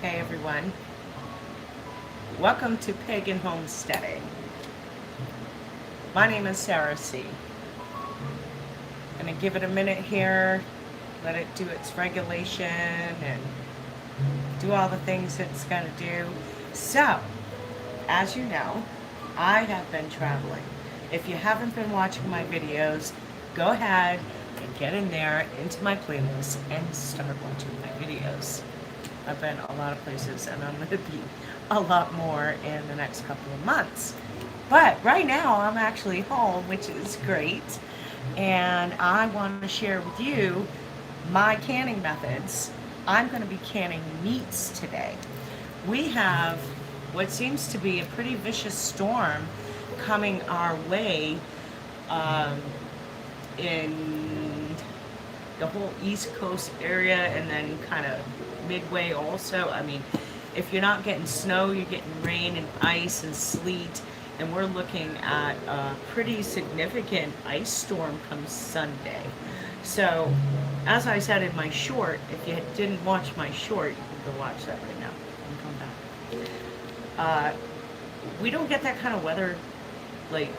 Hey everyone, welcome to Pagan Homesteading. My name is Sarah C. I'm going to give it a minute here, let it do its regulation and do all the things it's going to do. So, as you know, I have been traveling. If you haven't been watching my videos, go ahead and get in there into my playlist and start watching my videos. I've been a lot of places and I'm going to be a lot more in the next couple of months. But right now I'm actually home, which is great. And I want to share with you my canning methods. I'm going to be canning meats today. We have what seems to be a pretty vicious storm coming our way um, in the whole East Coast area and then kind of midway also. I mean, if you're not getting snow, you're getting rain and ice and sleet. And we're looking at a pretty significant ice storm come Sunday. So, as I said in my short, if you didn't watch my short, you can go watch that right now and come back. Uh, we don't get that kind of weather like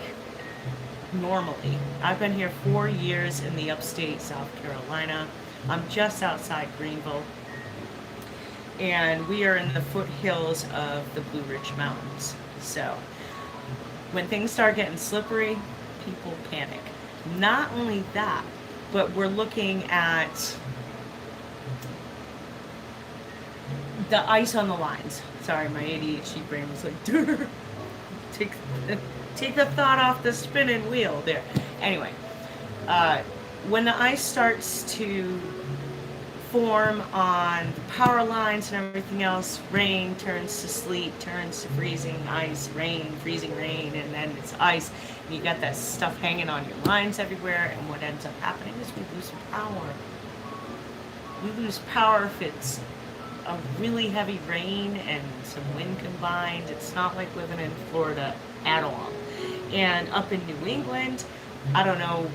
normally. I've been here 4 years in the upstate South Carolina. I'm just outside Greenville. And we are in the foothills of the Blue Ridge Mountains. So when things start getting slippery, people panic. Not only that, but we're looking at the ice on the lines. Sorry, my ADHD brain was like, take, take the thought off the spinning wheel there. Anyway, when the ice starts to form on the power lines and everything else, rain turns to sleet, turns to freezing ice, rain, freezing rain, and then it's ice. And you got that stuff hanging on your lines everywhere, and what ends up happening is we lose power. We lose power if it's a really heavy rain and some wind combined. It's not like living in Florida at all. And up in New England, I don't know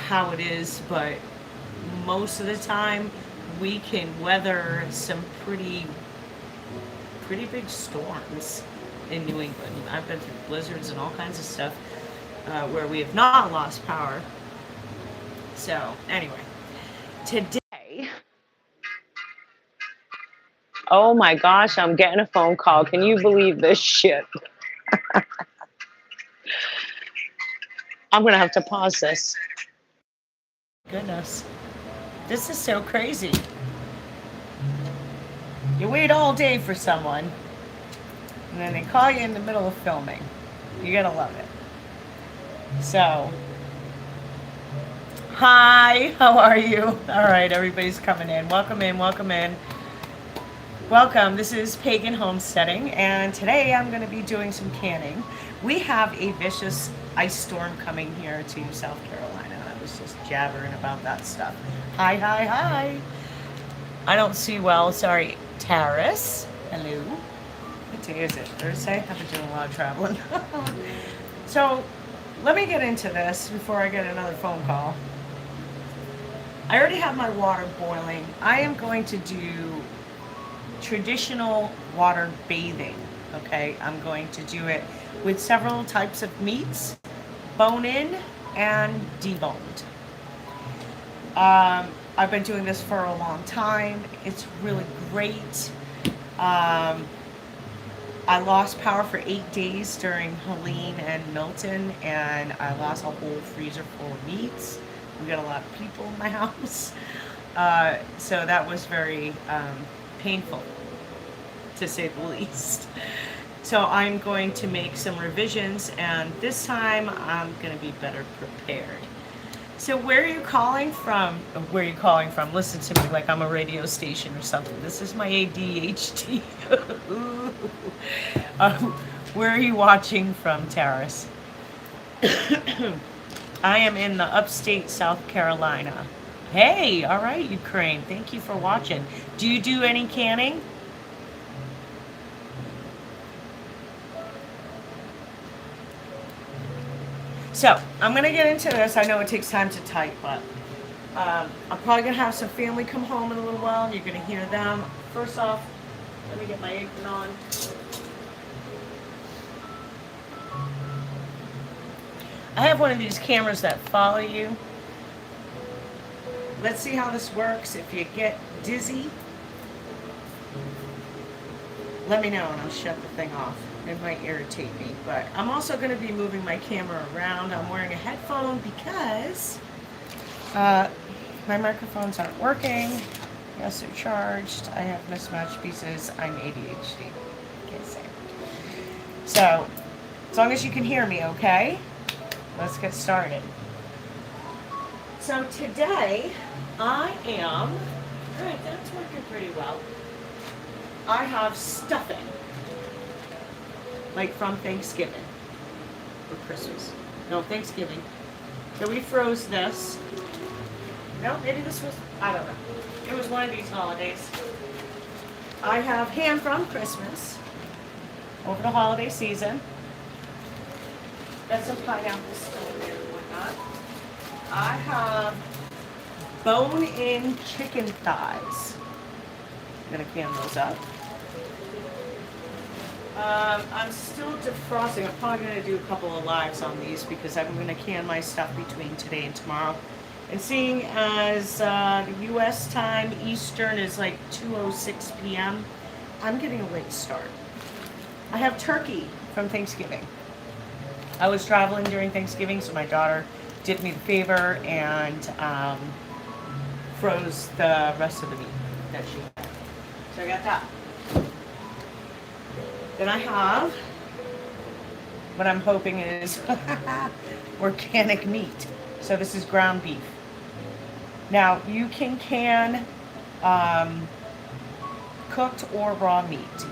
how it is, but most of the time we can weather some pretty big storms in New England. I've been through blizzards and all kinds of stuff where we have not lost power. So anyway, today, oh my gosh, I'm getting a phone call. Can you believe this shit? I'm gonna have to pause this. Goodness, this is so crazy. You wait all day for someone, and then they call you in the middle of filming. You gotta love it. So, hi, how are you? All right, everybody's coming in. Welcome in, welcome in. Welcome, this is Pagan Homesteading, and today I'm going to be doing some canning. We have a vicious ice storm coming here to South Carolina. I was just jabbering about that stuff. Hi, hi, hi. I don't see well, sorry. Taris, hello. What day is it? Thursday? I've been doing a lot of traveling. So, let me get into this before I get another phone call. I already have my water boiling. I am going to do traditional water bathing. Okay, I'm going to do it with several types of meats, bone in and deboned. I've been doing this for a long time. It's really great. I lost power for 8 days during Helene and Milton, and I lost a whole freezer full of meats. We got a lot of people in my house, so that was very painful, to say the least. So I'm going to make some revisions, and this time I'm going to be better prepared. So where are you calling from? Where are you calling from? Listen to me like I'm a radio station or something. This is my ADHD. Where are you watching from, Taris? I am in the upstate South Carolina. Hey, all right, Ukraine. Thank you for watching. Do you do any canning? So, I'm going to get into this. I know it takes time to type, but I'm probably going to have some family come home in a little while, and you're going to hear them. First off, Let me get my apron on. I have one of these cameras that follow you. Let's see how this works. If you get dizzy, let me know and I'll shut the thing off. It might irritate me, but I'm also going to be moving my camera around. I'm wearing a headphone because my microphones aren't working. Yes, they're charged. I have mismatched pieces. I'm ADHD. Can't say. So, as long as you can hear me, okay? Let's get started. So today, I am, good, that's working pretty well. I have stuffing, like from Thanksgiving, or Christmas. No, Thanksgiving. So we froze this. No, maybe this was, I don't know. It was one of these holidays. I have ham from Christmas, over the holiday season. Got some pineapple still in there and whatnot. I have bone-in chicken thighs. I'm gonna can those up. I'm still defrosting. I'm probably gonna do a couple of lives on these because I'm gonna can my stuff between today and tomorrow. And seeing as the U.S. time, Eastern is like 2:06 p.m., I'm getting a late start. I have turkey from Thanksgiving. I was traveling during Thanksgiving, so my daughter did me the favor and froze the rest of the meat that she had. So I got that. Then I have what I'm hoping is organic meat. So this is ground beef. Now you can cooked or raw meat.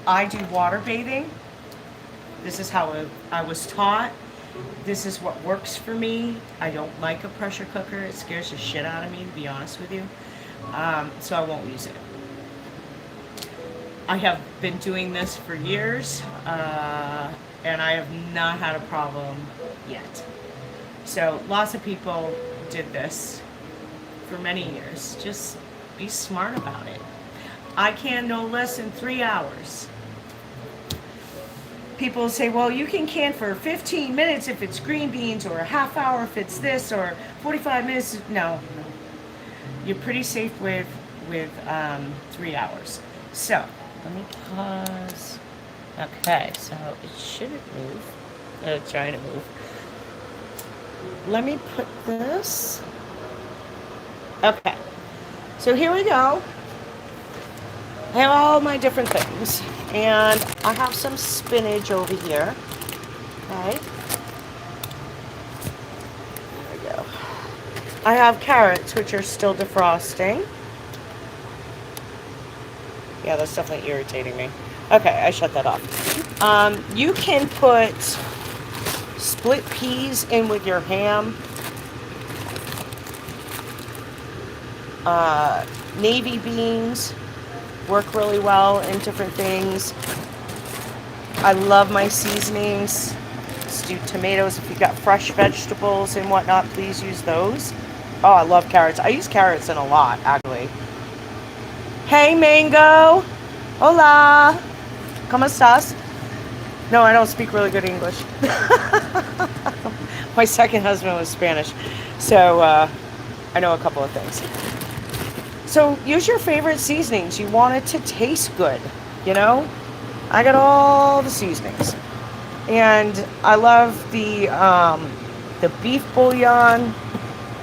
I do water bathing. This is how I was taught. This is what works for me. I don't like a pressure cooker. It scares the shit out of me, to be honest with you. So I won't use it. I have been doing this for years, and I have not had a problem yet. So lots of people did this for many years. Just be smart about it. I can no less than 3 hours. People say, well, you can can for 15 minutes if it's green beans, or a half hour if it's this, or 45 minutes. No. You're pretty safe with 3 hours. So, let me pause. Okay, so it shouldn't move. It's trying to move. Let me put this. Okay. So here we go. I have all my different things. And I have some spinach over here. Okay. There we go. I have carrots, which are still defrosting. Yeah, that's definitely irritating me. Okay, I shut that off. You can put split peas in with your ham. Navy beans work really well in different things. I love my seasonings. Stewed tomatoes. If you've got fresh vegetables and whatnot, please use those. Oh, I love carrots. I use carrots in a lot, actually. Hey, Mango. Hola. ¿Cómo estás? No, I don't speak really good English. My second husband was Spanish, so I know a couple of things. So use your favorite seasonings. You want it to taste good, you know? I got all the seasonings. And I love the beef bouillon,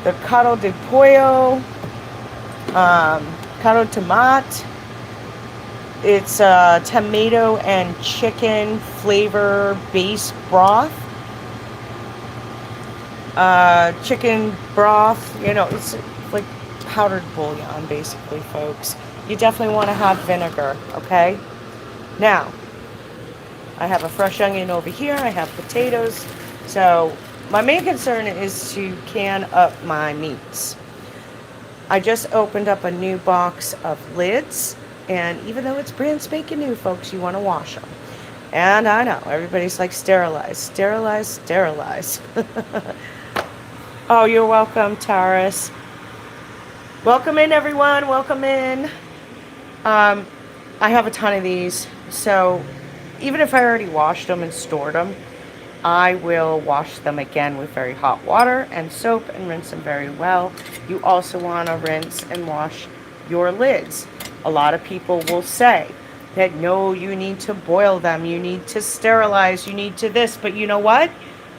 the caldo de pollo, caldo tomate. It's tomato and chicken flavor based broth. Chicken broth, you know, it's like powdered bouillon, basically, folks. You definitely want to have vinegar, okay? Now, I have a fresh onion over here. I have potatoes. So, my main concern is to can up my meats. I just opened up a new box of lids. And even though it's brand spanking new, folks, you want to wash them. And I know, everybody's like, sterilize, sterilize, sterilize. Oh, you're welcome, Taurus. Welcome in, everyone. Welcome in. I have a ton of these, so even if I already washed them and stored them, I will wash them again with very hot water and soap and rinse them very well. You also want to rinse and wash your lids. A lot of people will say that no, you need to boil them, you need to sterilize, you need to this, but you know what?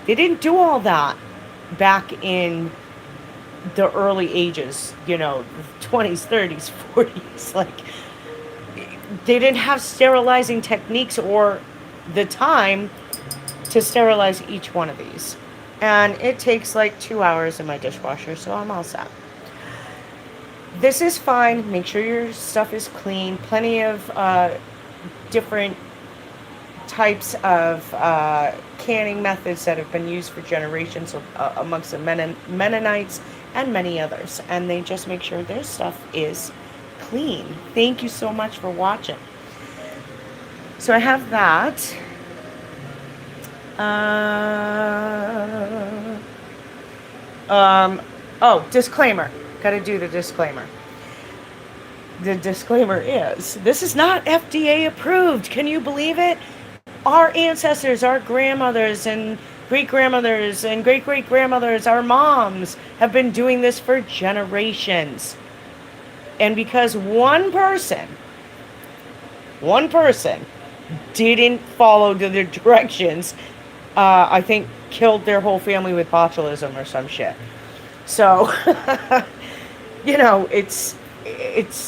They didn't do all that back in the early ages, you know, 20s, 30s, 40s. Like, they didn't have sterilizing techniques or the time to sterilize each one of these. And it takes like 2 hours in my dishwasher, so I'm all set. This is fine. Make sure your stuff is clean. Plenty of different types of canning methods that have been used for generations amongst the Mennonites and many others. And they just make sure their stuff is clean. Thank you so much for watching. So I have that. Oh, disclaimer. Gotta do the disclaimer. The disclaimer is, this is not FDA approved. Can you believe it? Our ancestors, our grandmothers and great-grandmothers and great-great-grandmothers, our moms have been doing this for generations. And because one person didn't follow the directions, I think killed their whole family with botulism or some shit. So, you know, it's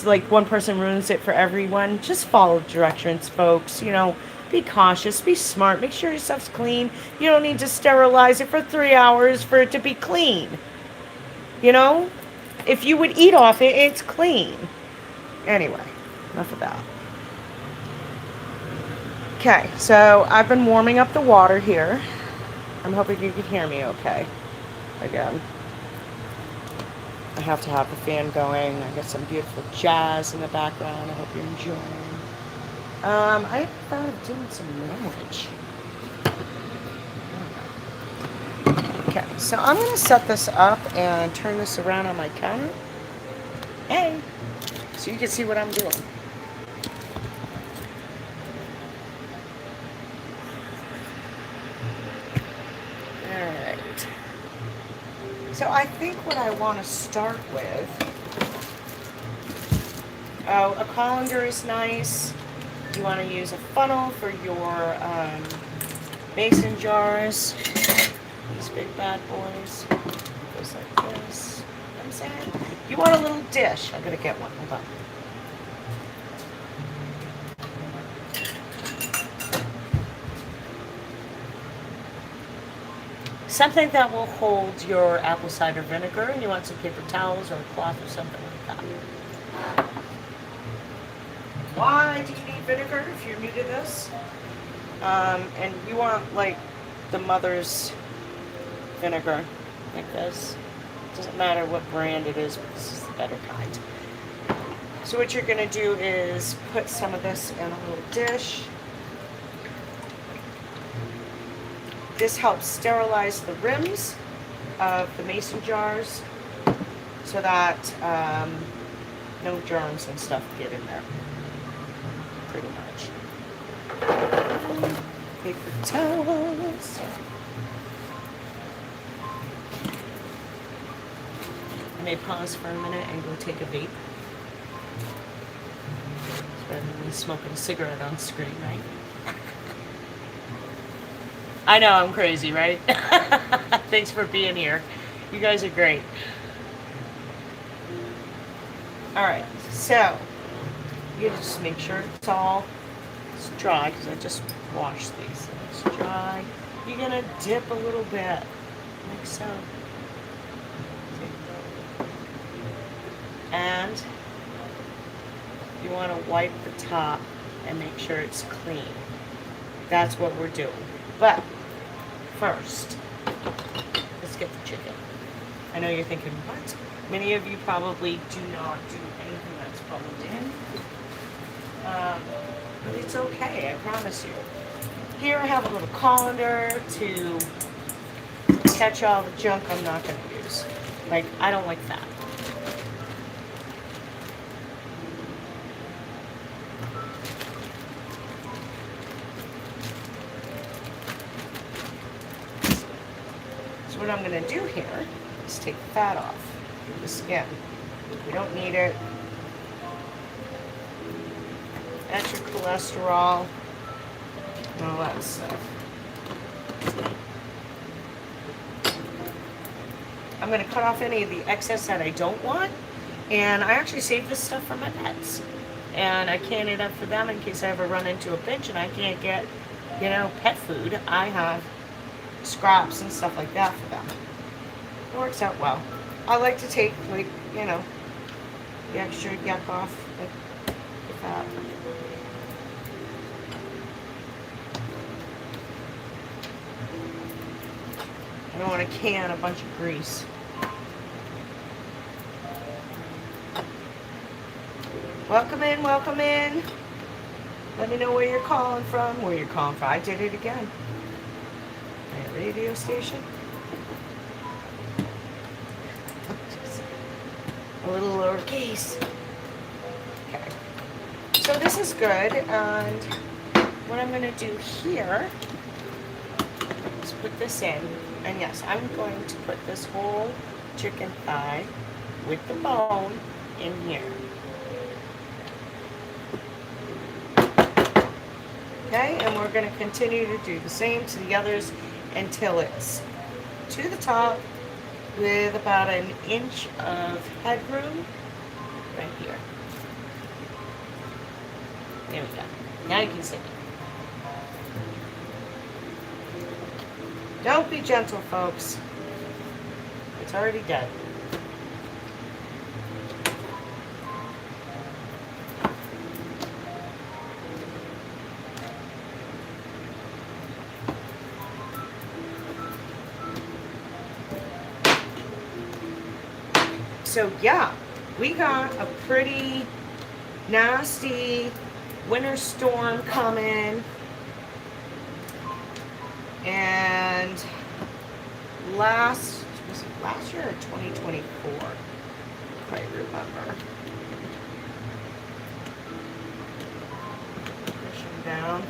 like one person ruins it for everyone. Just follow directions, folks. You know, be cautious, be smart, make sure your stuff's clean. You don't need to sterilize it for 3 hours for it to be clean. You know, if you would eat off it, it's clean. Anyway, enough of that. Okay, so I've been warming up the water here. I'm hoping you can hear me okay. Again, I have to have the fan going. I got some beautiful jazz in the background. I hope you're enjoying. I thought of doing some language. Okay, so I'm going to set this up and turn this around on my counter. Hey, so you can see what I'm doing. Alright. So I think what I want to start with, a colander is nice. You want to use a funnel for your mason jars. These big bad boys. Goes like this. You know what I'm saying? You want a little dish. I'm going to get one. Hold on. Something that will hold your apple cider vinegar, and you want some paper towels or a cloth or something like that. Why do you need vinegar if you're new to this? And you want like the mother's vinegar, like this. Doesn't matter what brand it is, but this is the better kind. So what you're going to do is put some of this in a little dish. This helps sterilize the rims of the mason jars so that no germs and stuff get in there. Pretty much. Paper towels. I may pause for a minute and go take a vape. It's better than me smoking a cigarette on screen, right? I know, I'm crazy, right? Thanks for being here. You guys are great. Alright, so you just make sure it's all dry, because I just washed these. It's dry. You're going to dip a little bit, like so. And you want to wipe the top and make sure it's clean. That's what we're doing. But first, let's get the chicken. I know you're thinking, what? Many of you probably do not do anything that's plugged in. But it's okay, I promise you. Here I have a little colander to catch all the junk I'm not going to use. Like, I don't like that. what I'm going to do here is take the fat off the skin. We don't need it. That's your cholesterol and all that stuff. I'm going to cut off any of the excess that I don't want. And I actually save this stuff for my pets. And I can it up for them in case I ever run into a pinch and I can't get, you know, pet food. I have scraps and stuff like that for them. It works out well. I like to take, like, you know, the extra yuck off the fat. I don't want to can a bunch of grease. Welcome in, welcome in. Let me know where you're calling from, where you're calling from. I did it again. My radio station. A little lowercase. Okay. So this is good, and what I'm going to do here is put this in. And yes, I'm going to put this whole chicken thigh with the bone in here. Okay, and we're going to continue to do the same to the others until it's to the top with about an inch of headroom right here. There we go. Now you can see it. Don't be gentle, folks. It's already done. So yeah, we got a pretty nasty winter storm coming, and was it last year or 2024? I quite remember. Pushing down.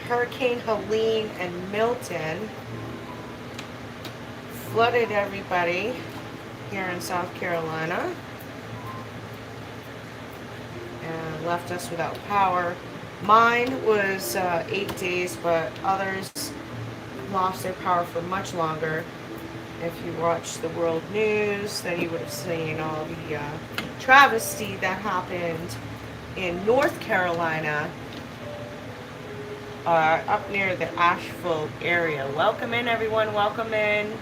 Hurricane Helene and Milton flooded everybody here in South Carolina and left us without power. Mine was 8 days, but others lost their power for much longer. If you watch the world news, then you would have seen all the travesty that happened in North Carolina, up near the Asheville area. Welcome in, everyone. Welcome in.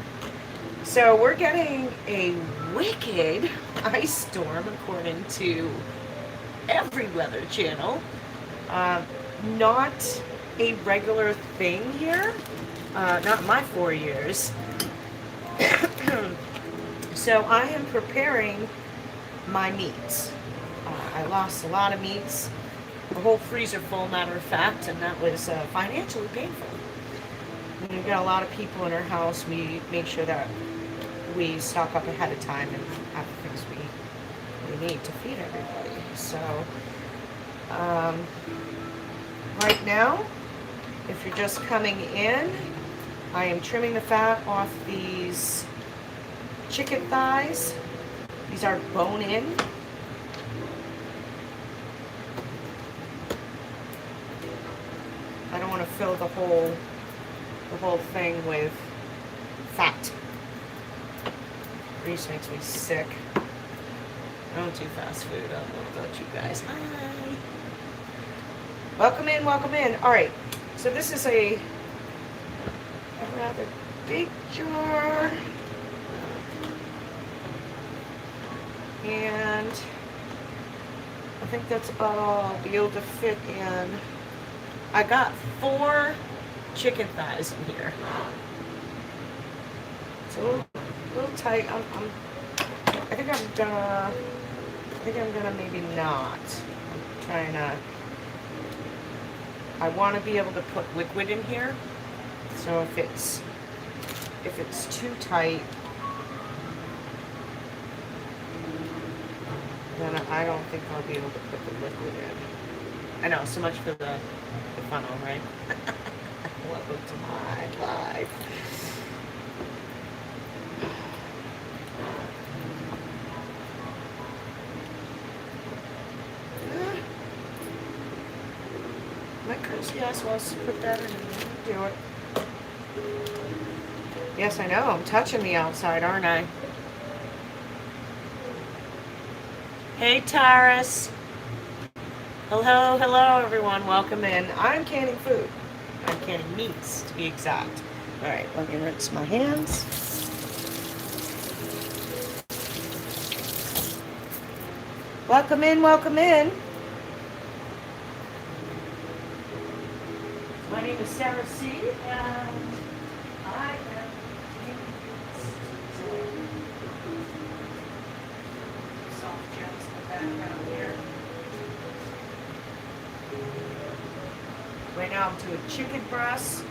So we're getting a wicked ice storm, according to every weather channel. Not a regular thing here. Not my 4 years. So I am preparing my meats. I lost a lot of meats. The whole freezer full, matter of fact, and that was financially painful. When we've got a lot of people in our house, we make sure that we stock up ahead of time and have the things we need to feed everybody. So right now, if you're just coming in, I am trimming the fat off these chicken thighs. These are bone in. I don't want to fill the whole thing with fat. Grease makes me sick. I don't do fast food. I don't know about you guys. Hi. Welcome in, welcome in. All right. So this is a rather big jar. And I think that's about all I'll be able to fit in. I got 4 chicken thighs in here. It's a little tight. I think I'm gonna maybe not. I'm trying to. I want to be able to put liquid in here. So if it's too tight, then I don't think I'll be able to put the liquid in. I know, so much for the funnel, right? Welcome to my life. My crazy ass wants to put that in and do it. Yes, I know. I'm touching the outside, aren't I? Hey, Taurus. Hello, hello, everyone. Welcome in. I'm canning food. I'm canning meats, to be exact. All right, let me rinse my hands. Welcome in, welcome in. My name is Sarah C. And I am canning meats today. Soft gems in the background here. Right now I'm doing chicken breasts.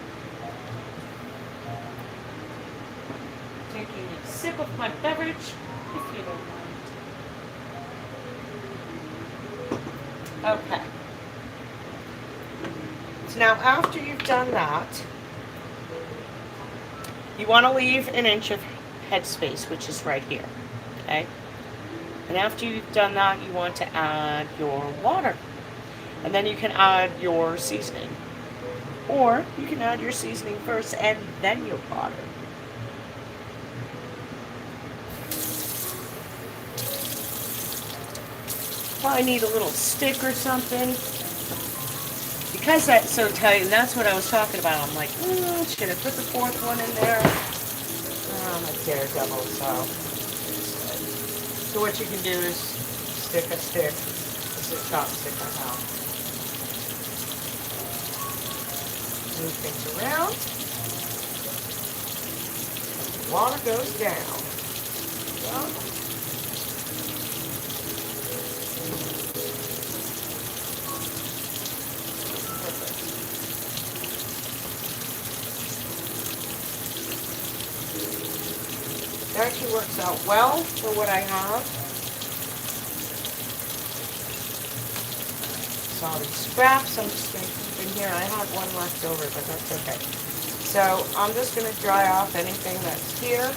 Taking a sip of my beverage, if you don't mind. Okay. So now after you've done that, you want to leave an inch of headspace, which is right here. Okay? And after you've done that, you want to add your water. And then you can add your seasoning. Or you can add your seasoning first and then your water. Probably need a little stick or something. Because that's so tight, and that's what I was talking about. I'm like, should I put the fourth one in there? I'm a daredevil, so what you can do is stick a stick. It's a chopstick I have. Move things around. Water goes down. So, it actually works out well for what I have. So all these scraps I'm just going to keep in here. I have one left over, but that's okay. So I'm just going to dry off anything that's here.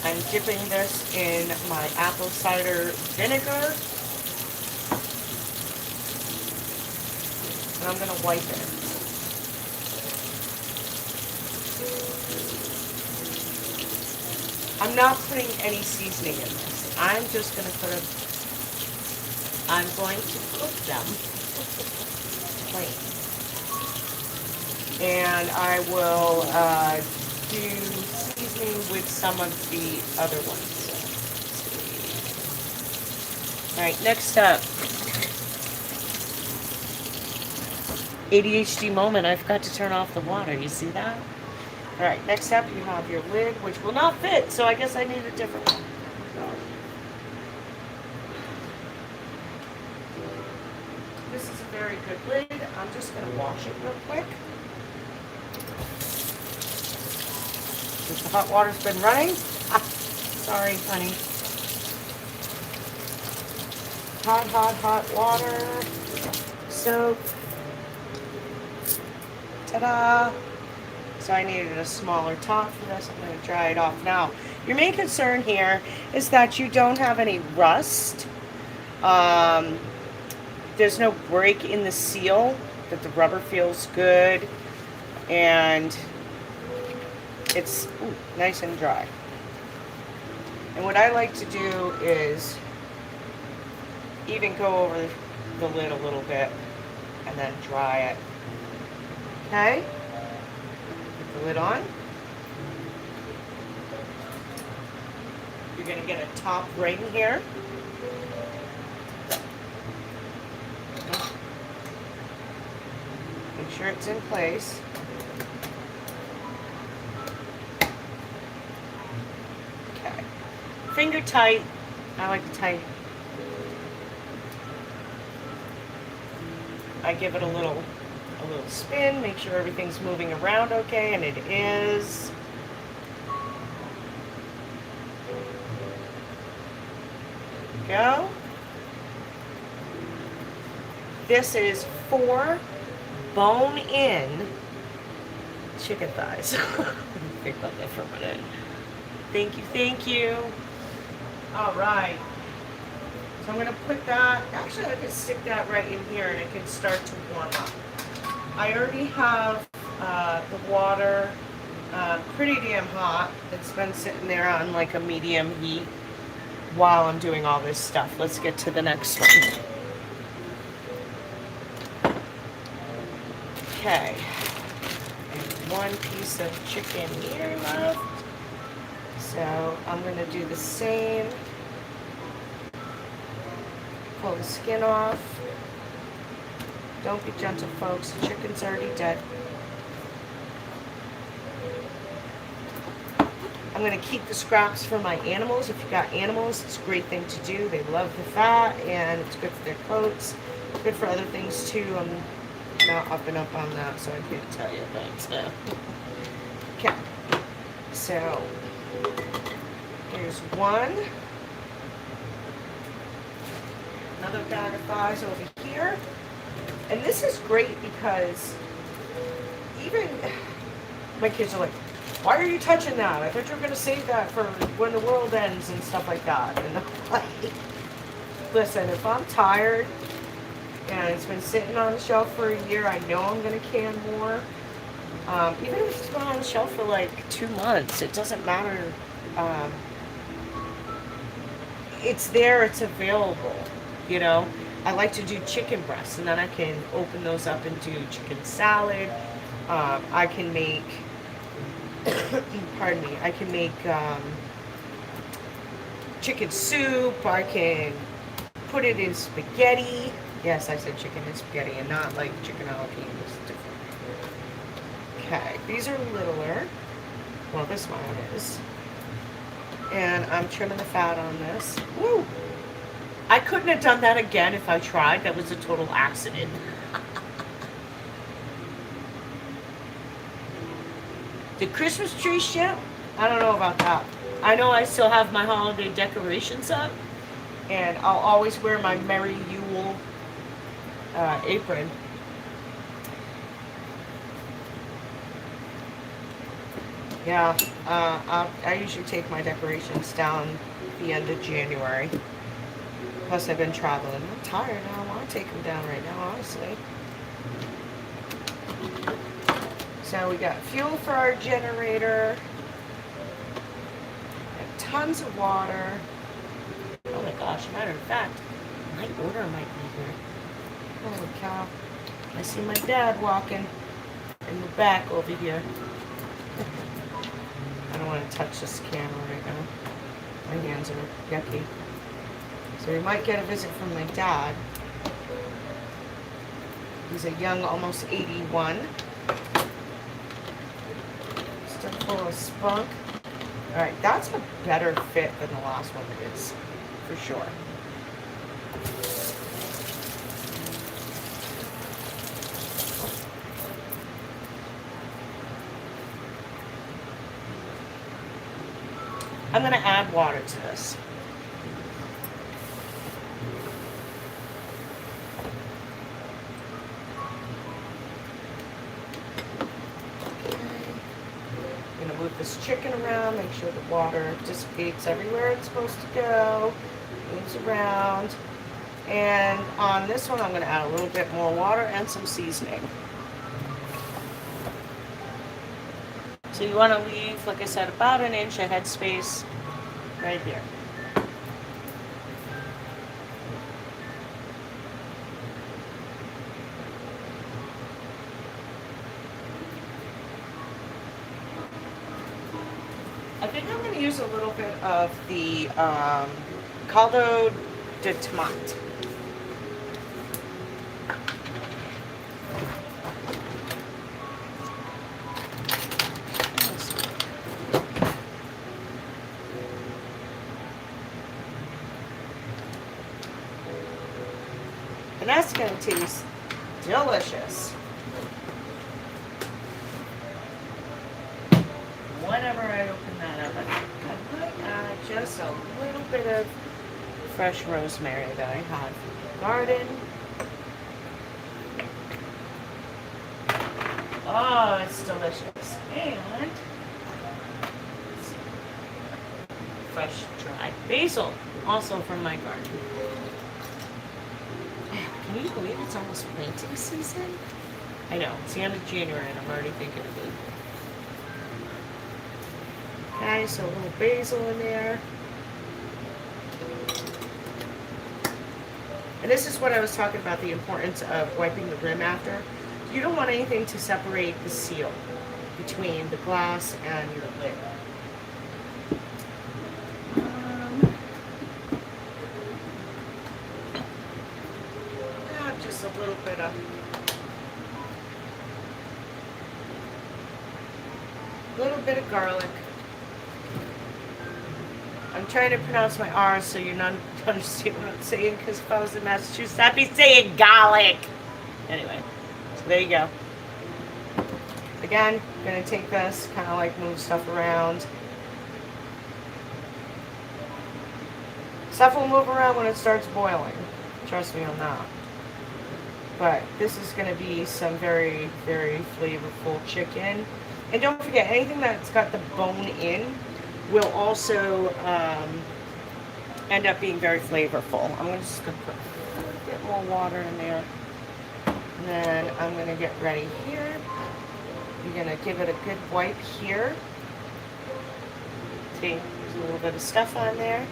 I'm dipping this in my apple cider vinegar. And I'm going to wipe it. I'm not putting any seasoning in this. I'm just going to I'm going to cook them plain. And I will do seasoning with some of the other ones. Alright, next up. ADHD moment, I forgot to turn off the water. You see that? Alright, next up you have your lid, which will not fit, so I guess I need a different one. This is a very good lid. I'm just going to wash it real quick. Since the hot water's been running. Sorry, honey. Hot water. Soap. Ta-da! So I needed a smaller top for this. I'm going to dry it off now. Your main concern here is that you don't have any rust. There's no break in the seal, that the rubber feels good, and it's nice and dry. And what I like to do is even go over the lid a little bit and then dry it. Okay? Put the lid on. You're going to get a top ring here. Make sure it's in place. Okay. Finger tight. I like to tighten. I give it a little spin, make sure everything's moving around okay, and it is. Go. This is 4 bone-in chicken thighs. Think about that for a minute. Thank you, thank you. All right. So I'm gonna put that, actually I can stick that right in here and it can start to warm up. I already have the water pretty damn hot. It's been sitting there on like a medium heat while I'm doing all this stuff. Let's get to the next one. Okay. And 1 piece of chicken here left. So I'm going to do the same. Pull the skin off. Don't be gentle, folks. The chicken's already dead. I'm going to keep the scraps for my animals. If you've got animals, it's a great thing to do. They love the fat, and it's good for their coats. It's good for other things, too. I'm not up and up on that, so I can't tell you that. Okay. So, here's one. Another bag of thighs over here. And this is great because even my kids are like, why are you touching that? I thought you were going to save that for when the world ends and stuff like that. And I'm like, listen, if I'm tired and it's been sitting on the shelf for a year, I know I'm going to can more. Even if it's been on the shelf for like 2 months, it doesn't matter. It's there, it's available, you know. I like to do chicken breasts, and then I can open those up and do chicken salad. I can make, pardon me, I can make chicken soup. I can put it in spaghetti. Yes, I said chicken and spaghetti and not like chicken jalapeno. It's different. Okay, these are littler. Well, this one is. And I'm trimming the fat on this. Woo! I couldn't have done that again if I tried. That was a total accident. The Christmas tree shit? I don't know about that. I know I still have my holiday decorations up. And I'll always wear my Merry Yule apron. Yeah, I usually take my decorations down the end of January. Plus, I've been traveling. I'm tired now. I want to take them down right now, honestly. So we got fuel for our generator. Got tons of water. Oh my gosh, matter of fact, my order might be here. Holy cow. I see my dad walking in the back over here. I don't want to touch this camera right now. My hands are yucky. So we might get a visit from my dad. He's a young, almost 81. Still full of spunk. Alright, that's a better fit than the last one it is, for sure. I'm going to add water to this. This chicken around, make sure the water dissipates everywhere it's supposed to go, moves around. And on this one, I'm going to add a little bit more water and some seasoning. So you want to leave, like I said, about an inch of headspace right here. I think I'm going to use a little bit of the caldo de tomate. And that's going to taste delicious. Whenever I open that up, I might add just a little bit of fresh rosemary that I had from the garden. Oh, it's delicious. And fresh dried basil, also from my garden. Can you believe it's almost planting season? I know, it's the end of January and I'm already thinking of it. Okay, so a little basil in there. And this is what I was talking about, the importance of wiping the rim after. You don't want anything to separate the seal between the glass and your lid. Just a little bit of garlic. I'm trying to pronounce my R's so you're not understand what I'm saying, because if I was in Massachusetts, I'd be saying garlic. Anyway, so there you go. Again, I'm going to take this, kind of like move stuff around. Stuff will move around when it starts boiling. Trust me on that. But this is going to be some very, very flavorful chicken. And don't forget, anything that's got the bone in will also end up being very flavorful. I'm just going to put a bit more water in there. And then I'm going to get ready here. You're going to give it a good wipe here. See, there's a little bit of stuff on there.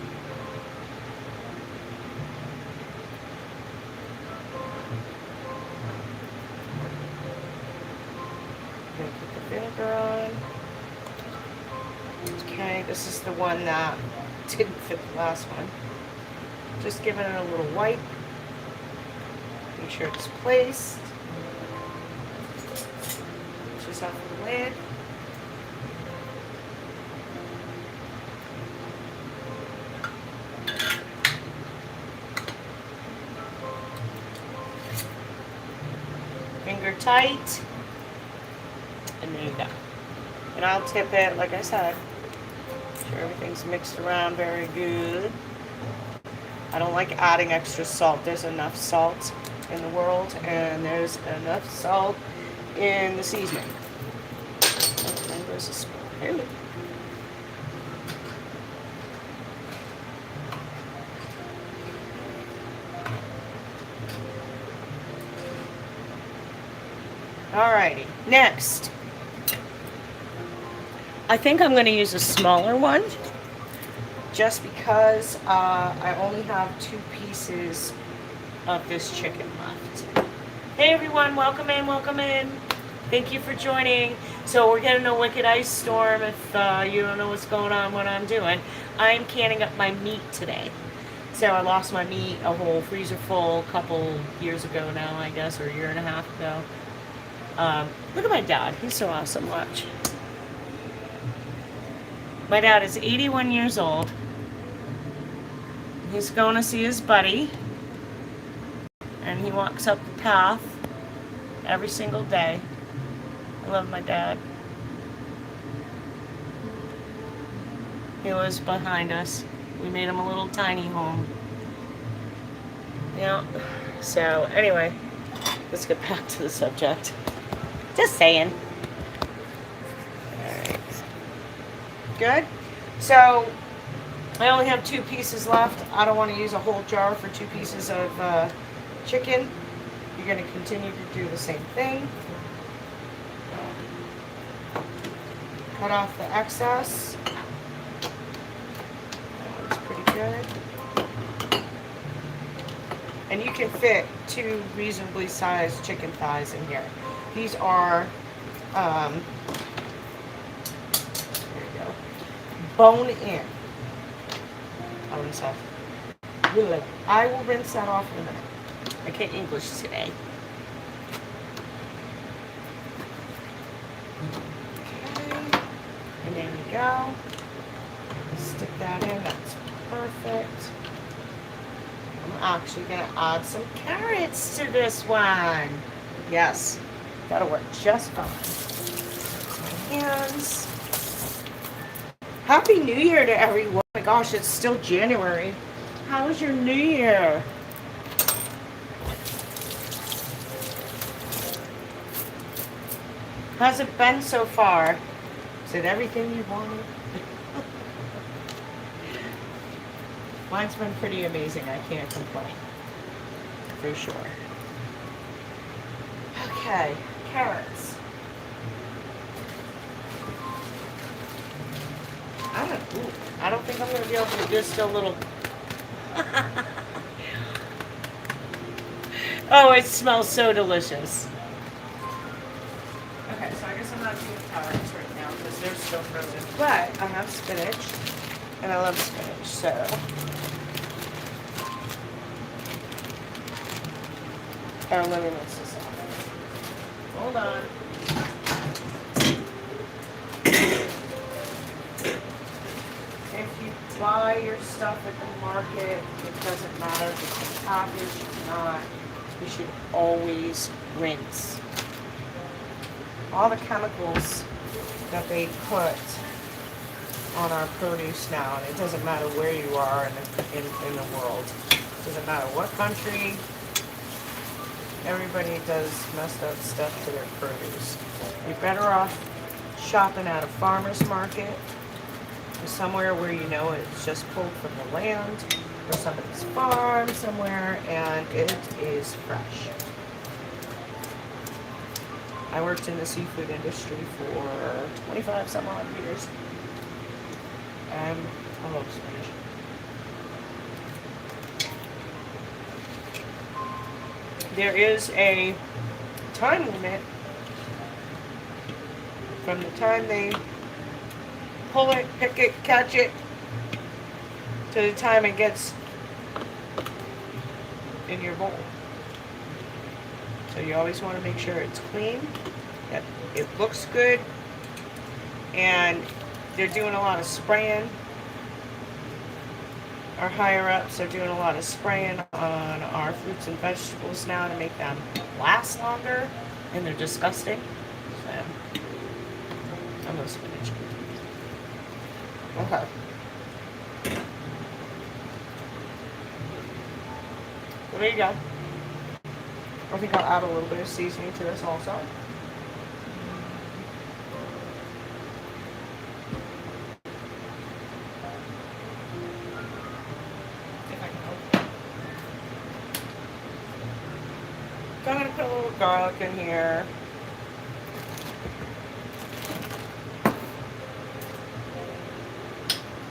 Going to put the vinegar on. Okay, this is the one that didn't fit the last one. Just giving it a little wipe. Make sure it's placed. Just off the lid. Finger tight. And there you go. And I'll tip it, like I said. Make sure everything's mixed around very good. I don't like adding extra salt. There's enough salt in the world, and there's enough salt in the seasoning. And there's a spoon. Alrighty, next. I think I'm going to use a smaller one just because I only have 2 pieces of this chicken left. Hey everyone, welcome in, welcome in. Thank you for joining. So we're getting a wicked ice storm. If you don't know what's going on, what I'm doing, I'm canning up my meat today. So I lost my meat, a whole freezer full, a couple years ago now, I guess, or a year and a half ago. Look at my dad. He's so awesome. Watch. My dad is 81 years old. He's going to see his buddy. And he walks up the path every single day. I love my dad. He lives behind us. We made him a little tiny home. Yeah. So, anyway, let's get back to the subject. Just saying. Alright. Good? So, I only have 2 pieces left. I don't want to use a whole jar for 2 pieces of chicken. You're going to continue to do the same thing. Cut off the excess. That's pretty good. And you can fit 2 reasonably sized chicken thighs in here. These are, there you go, bone in. I'll rinse off. I will rinse that off in a minute. I can't English today. Okay, and there we go. Stick that in, that's perfect. I'm actually going to add some carrots to this one. Yes, that'll work just fine. My hands. Happy New Year to everyone. Oh my gosh, it's still January. How was your New Year? How's it been so far? Is it everything you wanted? Mine's been pretty amazing. I can't complain. For sure. Okay, carrots. I don't think I'm going to be able to do still a little. Oh, it smells so delicious. Okay, so I guess I'm not doing carrots right now because they're still frozen. But I have spinach, and I love spinach, so. Oh, let me mix this up. Hold on. If you buy your stuff at the market, it doesn't matter if it's packaged or not. You should always rinse. All the chemicals that they put on our produce now, and it doesn't matter where you are in the world. It doesn't matter what country. Everybody does messed up stuff to their produce. You're better off shopping at a farmer's market or somewhere where you know it's just pulled from the land or somebody's farm somewhere and it is fresh. I worked in the seafood industry for 25 some odd years and I love spinach. There is a time limit from the time they pull it, pick it, catch it, to the time it gets in your bowl. So you always want to make sure it's clean, that it looks good, and they're doing a lot of spraying. Our higher ups are doing a lot of spraying on our fruits and vegetables now to make them last longer, and they're disgusting. So, I'm gonna spinach. Okay. So there you go. I think I'll add a little bit of seasoning to this also. So I'm going to put a little garlic in here.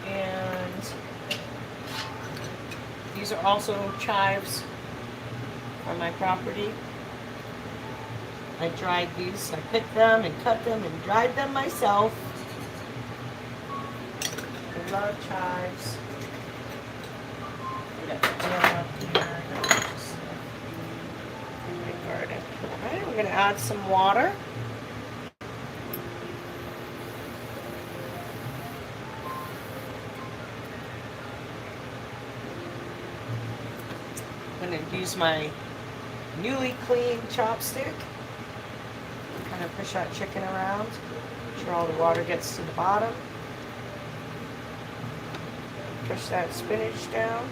And these are also chives on my property. I dried these. I picked them and cut them and dried them myself. I love chives. We got the jam up here. Garden. Alright, we're going to add some water. I'm going to use my newly cleaned chopstick. Kind of push that chicken around. Make sure all the water gets to the bottom. Push that spinach down.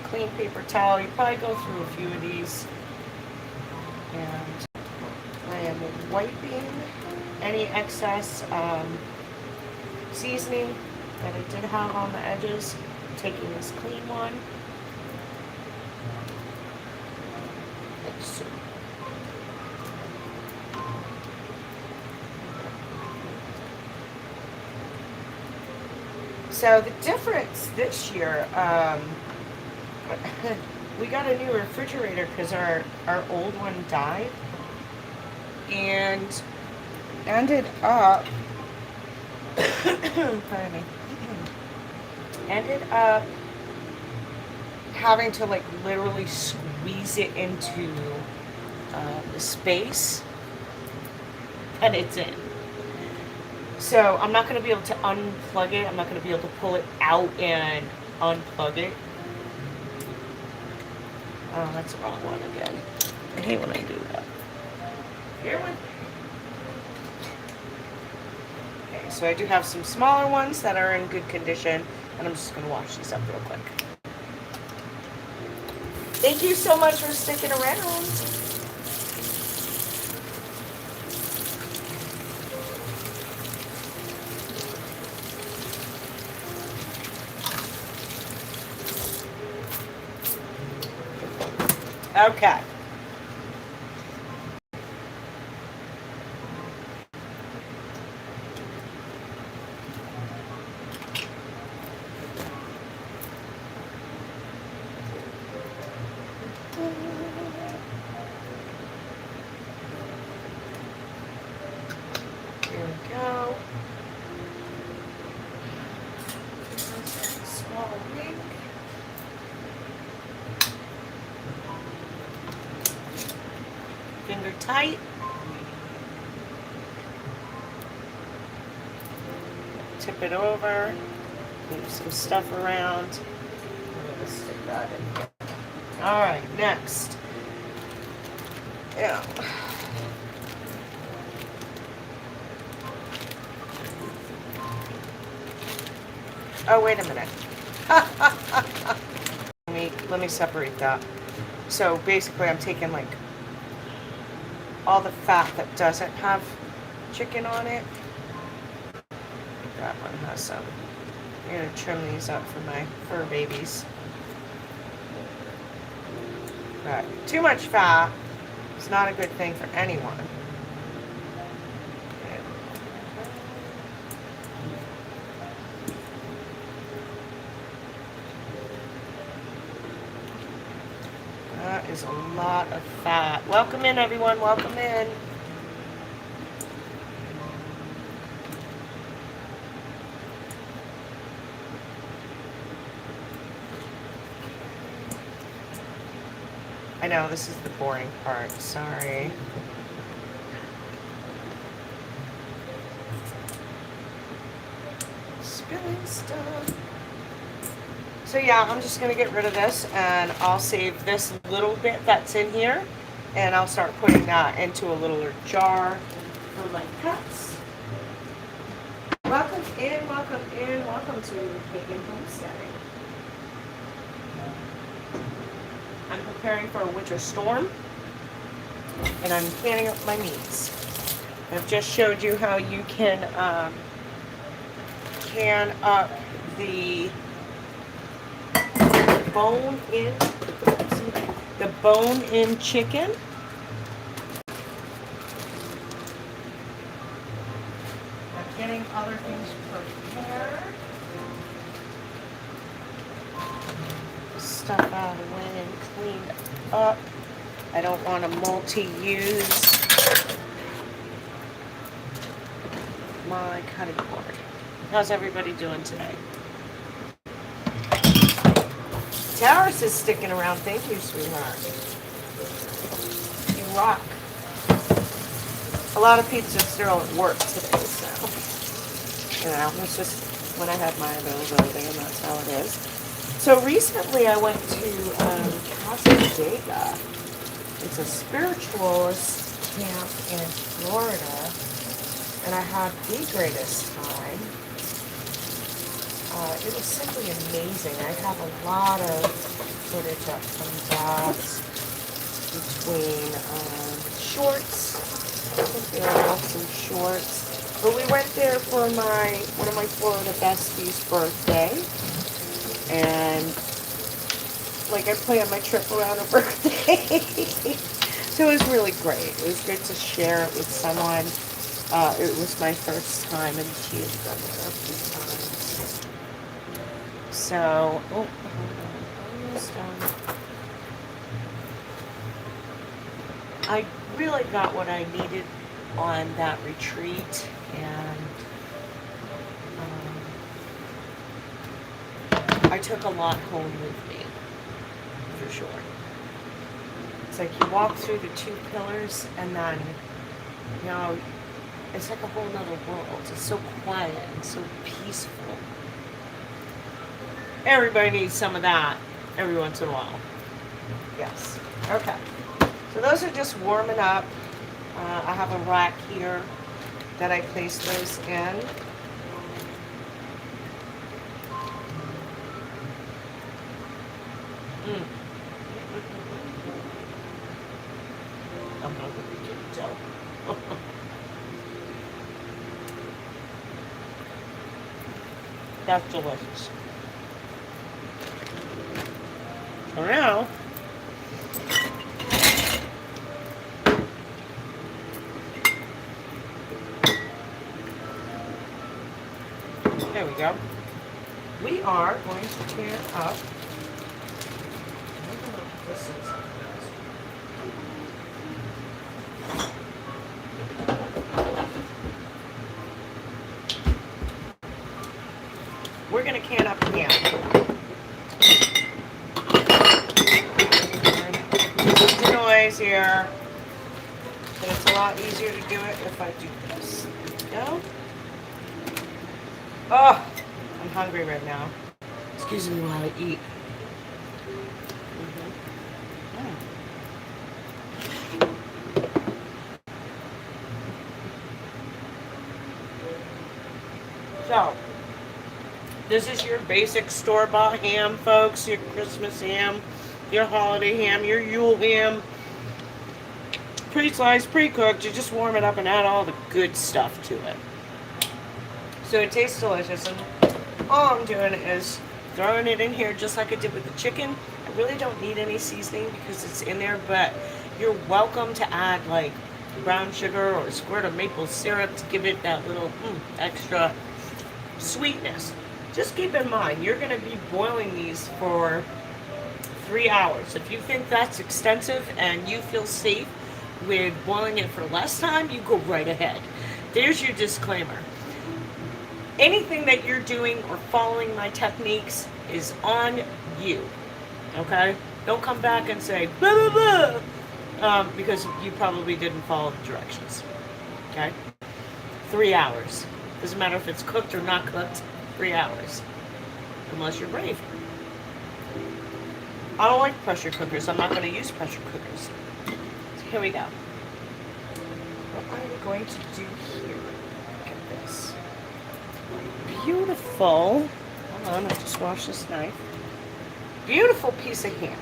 Clean paper towel. You probably go through a few of these. And I am wiping any excess seasoning that I did have on the edges. Taking this clean one. So the difference this year, we got a new refrigerator because our old one died, and ended up pardon me, ended up having to like literally squeeze it into the space that it's in. So I'm not going to be able to unplug it. I'm not going to be able to pull it out and unplug it. Oh, that's the wrong one again. I hate when I do that. Here with me. Okay, so I do have some smaller ones that are in good condition, and I'm just going to wash these up real quick. Thank you so much for sticking around. Okay. Here we go. Small ring. Finger tight. Tip it over. Move some stuff around. I'm going to stick that in here. All right, next. Yeah. Oh, wait a minute. Let me separate that. So basically I'm taking like all the fat that doesn't have chicken on it. That one has some. I'm going to trim these up for my fur babies. But too much fat is not a good thing for anyone. That is a lot of fat. Welcome in, everyone. Welcome in. I know, this is the boring part. Sorry. Spilling stuff. So yeah, I'm just going to get rid of this, and I'll save this little bit that's in here, and I'll start putting that into a little jar for my pets. Welcome in, welcome in, welcome to Pagan Homesteading. I'm preparing for a winter storm, and I'm canning up my meats. I've just showed you how you can can up the bone-in chicken. I'm getting other things prepared. Stuff out of the way and cleaned up. I don't want to multi-use my cutting board. How's everybody doing today? Taurus is sticking around. Thank you, sweetheart. You rock. A lot of pizza still at work today, so you know, it's just when I have my availability, and that's how it is. So recently I went to Casa Vega. It's a spiritualist camp in Florida, and I had the greatest time. It was simply amazing. I have a lot of footage up from that between shorts. I think there are also shorts. But we went there for one of my Florida besties' birthday. And like I planned my trip around her birthday. So it was really great. It was good to share it with someone. It was my first time, and she had done it a few times. So, oh, almost done. I really got what I needed on that retreat, and I took a lot home with me, for sure. It's like you walk through the two pillars, and then, you know, it's like a whole nother world. It's so quiet and so peaceful. Everybody needs some of that every once in a while. Yes. Okay. So those are just warming up. I have a rack here that I place those in. I'm hungry, you can tell. That's delicious. So now, there we go. We are going to tear up. I don't know what this is. We're going to can up ham. There's the noise here, but it's a lot easier to do it if I do this. There we go. Oh, I'm hungry right now. Excuse me while I eat. So, this is your basic store-bought ham, folks. Your Christmas ham, your holiday ham, your Yule ham. Pre-sliced, pre-cooked. You just warm it up and add all the good stuff to it. So it tastes delicious. And all I'm doing is throwing it in here just like I did with the chicken. I really don't need any seasoning because it's in there, but you're welcome to add like brown sugar or a squirt of maple syrup to give it that little extra sweetness. Just keep in mind, you're going to be boiling these for 3 hours. If you think that's extensive and you feel safe with boiling it for less time, you go right ahead. There's your disclaimer. Anything that you're doing or following my techniques is on you. Okay? Don't come back and say, blah, blah, blah, because you probably didn't follow the directions. Okay? 3 hours. Doesn't matter if it's cooked or not cooked, 3 hours. Unless you're brave. I don't like pressure cookers. I'm not going to use pressure cookers. So here we go. What are we going to do here? Look at this. Beautiful. Hold on, I just washed this knife. Beautiful piece of ham.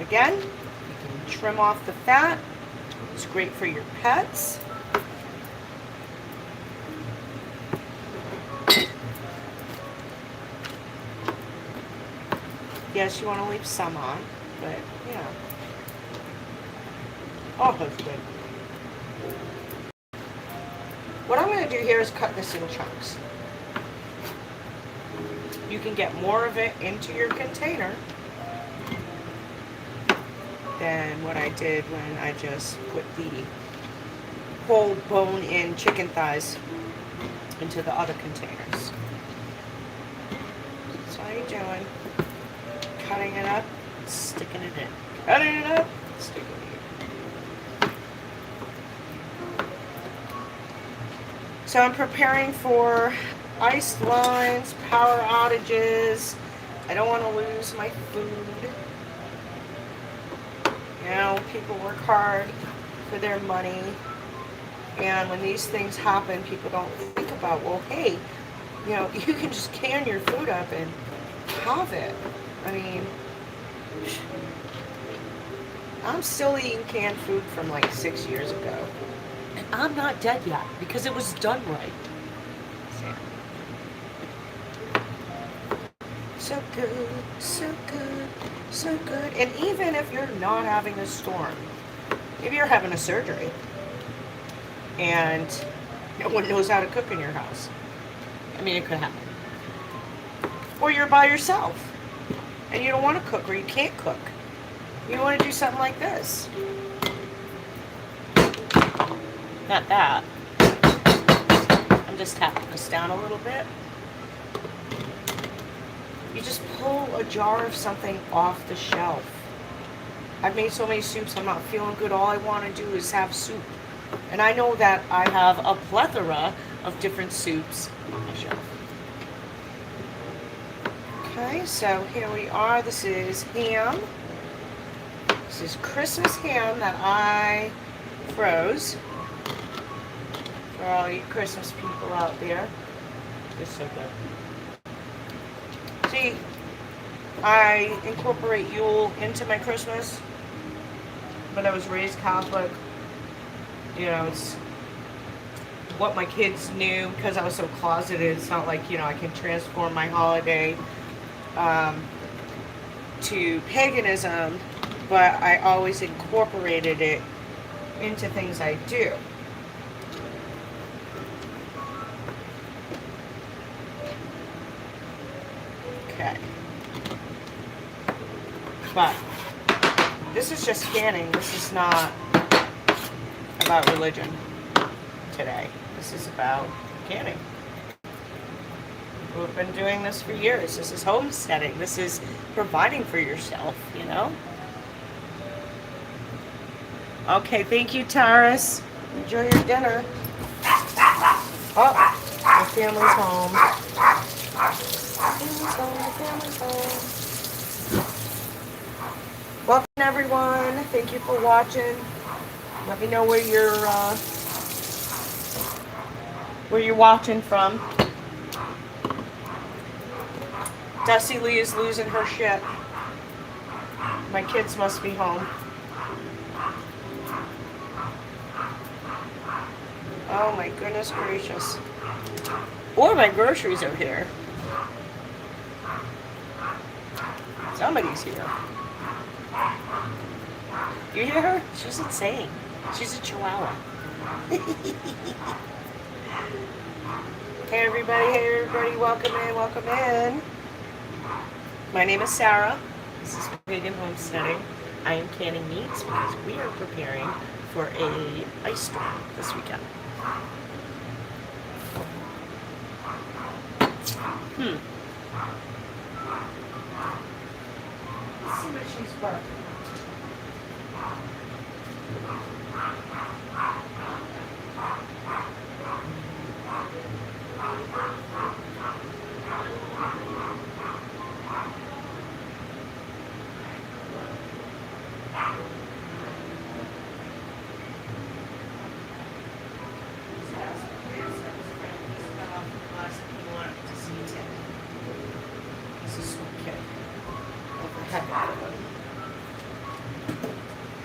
Again, you can trim off the fat. It's great for your pets. Yes, you want to leave some on, but yeah. Oh, that's good. What I'm going to do here is cut this in chunks. You can get more of it into your container than what I did when I just put the whole bone-in chicken thighs into the other containers. So how are you doing? Cutting it up, sticking it in. Cutting it up, sticking it in. So I'm preparing for ice lines, power outages. I don't want to lose my food. You know, people work hard for their money. And when these things happen, people don't think about, well, hey, you know, you can just can your food up and have it. I mean, I'm still eating canned food from like 6 years ago. And I'm not dead yet because it was done right. So good, so good, so good. And even if you're not having a storm, maybe you're having a surgery and no one knows how to cook in your house. I mean, it could happen. Or you're by yourself and you don't want to cook or you can't cook. You want to do something like this. Not that. I'm just tapping this down a little bit. You just pull a jar of something off the shelf. I've made so many soups, I'm not feeling good. All I want to do is have soup. And I know that I have a plethora of different soups on the shelf. Okay, so here we are. This is ham. This is Christmas ham that I froze. For all you Christmas people out there. It's so good. See, I incorporate Yule into my Christmas, but I was raised Catholic. You know, it's what my kids knew because I was so closeted. It's not like, I can transform my holiday to paganism, but I always incorporated it into things I do. Okay. But this is just canning. This is not about religion today. This is about canning. We've been doing this for years. This is homesteading. This is providing for yourself, Okay, thank you, Taurus. Enjoy your dinner. Oh, the family's home. The family's home. Welcome, everyone. Thank you for watching. Let me know where you're watching from. Dusty Lee is losing her shit. My kids must be home. Oh my goodness gracious. Or my groceries are here. Somebody's here. You hear her? She's insane. She's a chihuahua. Hey everybody, welcome in. My name is Sarah. This is Pagan Homesteading. I am canning meats because we are preparing for a ice storm this weekend. Let's see what she's burnt.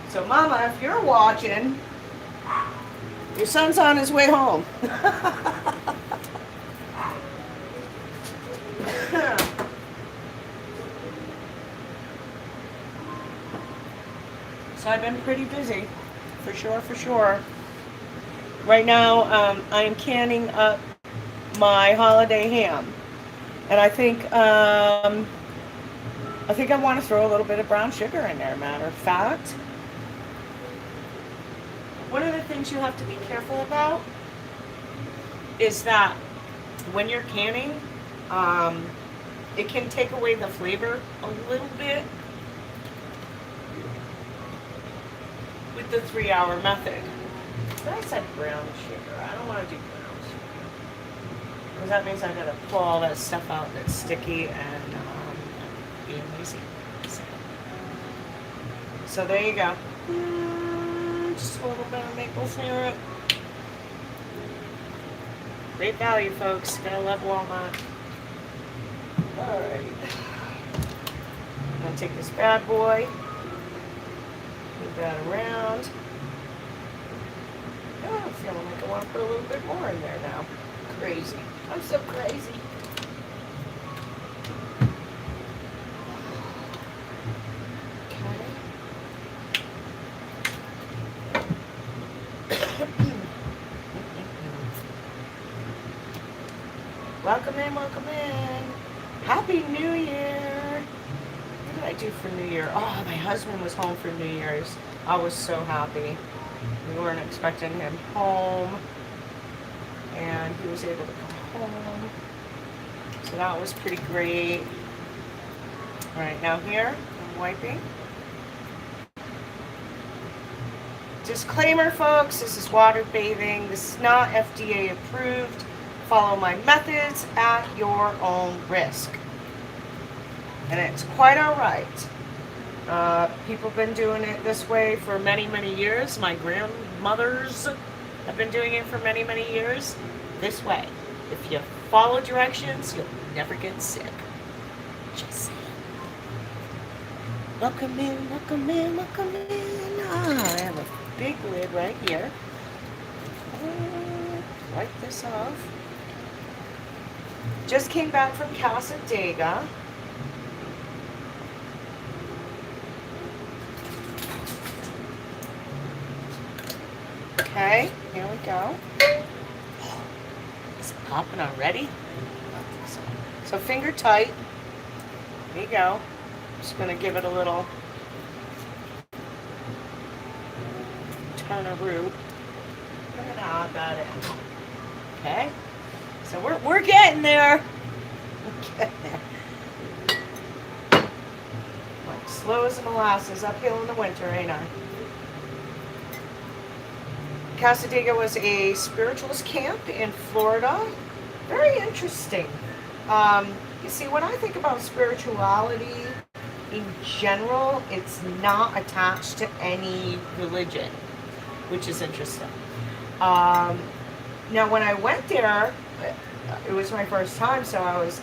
So, Mama, if you're watching, your son's on his way home. So I've been pretty busy, for sure. Right now, I am canning up my holiday ham, and I think I want to throw a little bit of brown sugar in there. Matter of fact, one of the things you have to be careful about is that when you're canning, it can take away the flavor a little bit with the 3-hour method. But I said brown sugar. I don't want to do brown sugar because that means I gotta pull all that stuff out that's sticky and being lazy. So there you go. Just a little bit of maple syrup. Great value, folks. Gotta love Walmart. Alright. I'm gonna take this bad boy. Move that around. Oh, I'm feeling like I want to put a little bit more in there now. Crazy. I'm so crazy. Welcome in. Happy New Year. What did I do for New Year? Oh, my husband was home for New Year's. I was so happy. We weren't expecting him home. And he was able to come home. So that was pretty great. Alright, now here, I'm wiping. Disclaimer, folks, this is water bathing. This is not FDA approved. Follow my methods at your own risk. And it's quite alright. People have been doing it this way for many, many years. My grandmothers have been doing it for many, many years. This way. If you follow directions, you'll never get sick. Just saying. Welcome in, welcome in, welcome in. Ah, I have a big lid right here. Wipe this off. Just came back from Casadega. Okay, here we go. It's popping already. So finger tight. There you go. Just gonna give it a little turn-a-roo. We're gonna add that in. Okay. So we're getting there. We're getting there. Like slow as molasses uphill in the winter, ain't I? Casadega was a spiritualist camp in Florida. Very interesting. You see, when I think about spirituality in general, it's not attached to any religion, which is interesting. Now, when I went there, it was my first time, so I was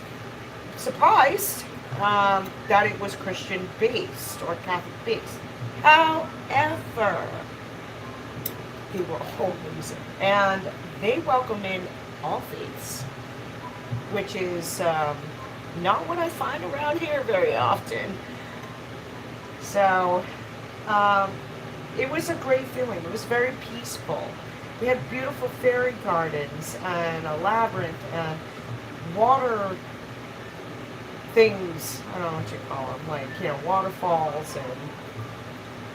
surprised that it was Christian-based or Catholic-based. However, they were all amazing, and they welcome in all faiths, which is not what I find around here very often. So it was a great feeling. It was very peaceful. We had beautiful fairy gardens and a labyrinth and water things. I don't know what you call them, like, you know, waterfalls, and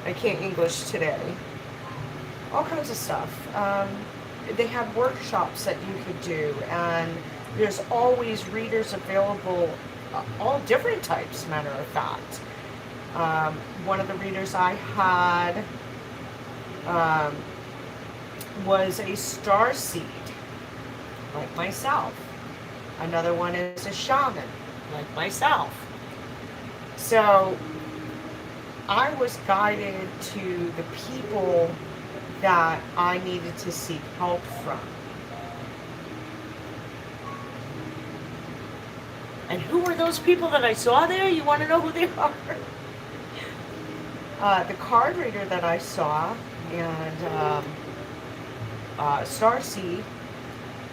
I can't English today. All kinds of stuff. They had workshops that you could do, and there's always readers available, all different types, matter of fact. One of the readers I had was a star seed, like myself. Another one is a shaman, like myself. So I was guided to the people that I needed to seek help from. And who were those people that I saw there? You want to know who they are? The card reader that I saw and Starseed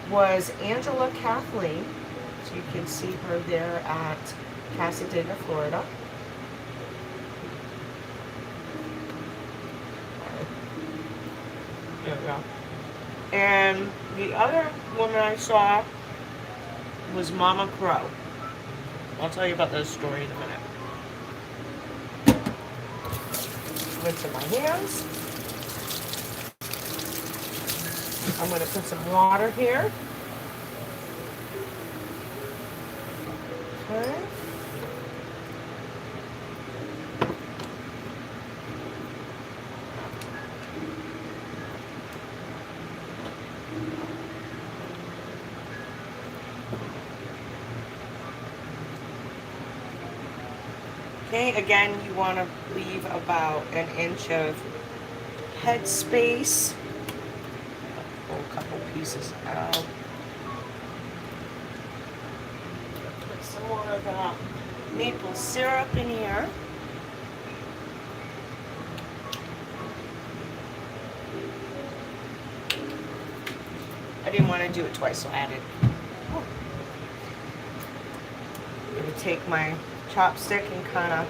was Angela Kathleen. So you can see her there at Casadega, Florida. There we go. And the other woman I saw was Mama Crow. I'll tell you about that story in a minute. Rinse in my hands. I'm going to put some water here. Okay. Okay, again, you want to leave about an inch of head space. Pull a couple pieces out. Put some more of that maple syrup in here. I didn't want to do it twice, so I added. I'm going to take my chopstick and kind of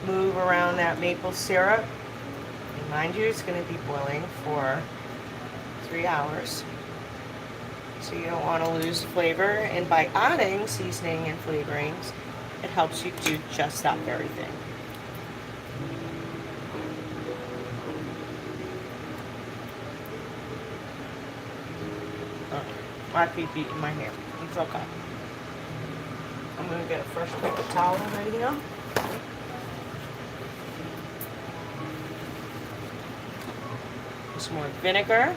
move around that maple syrup. And mind you, it's going to be boiling for 3 hours, so you don't want to lose flavor. And by adding seasoning and flavorings, it helps you do just that very thing. I keep eating my hair. It's okay. I'm going to get a fresh paper towel right here. Some more vinegar.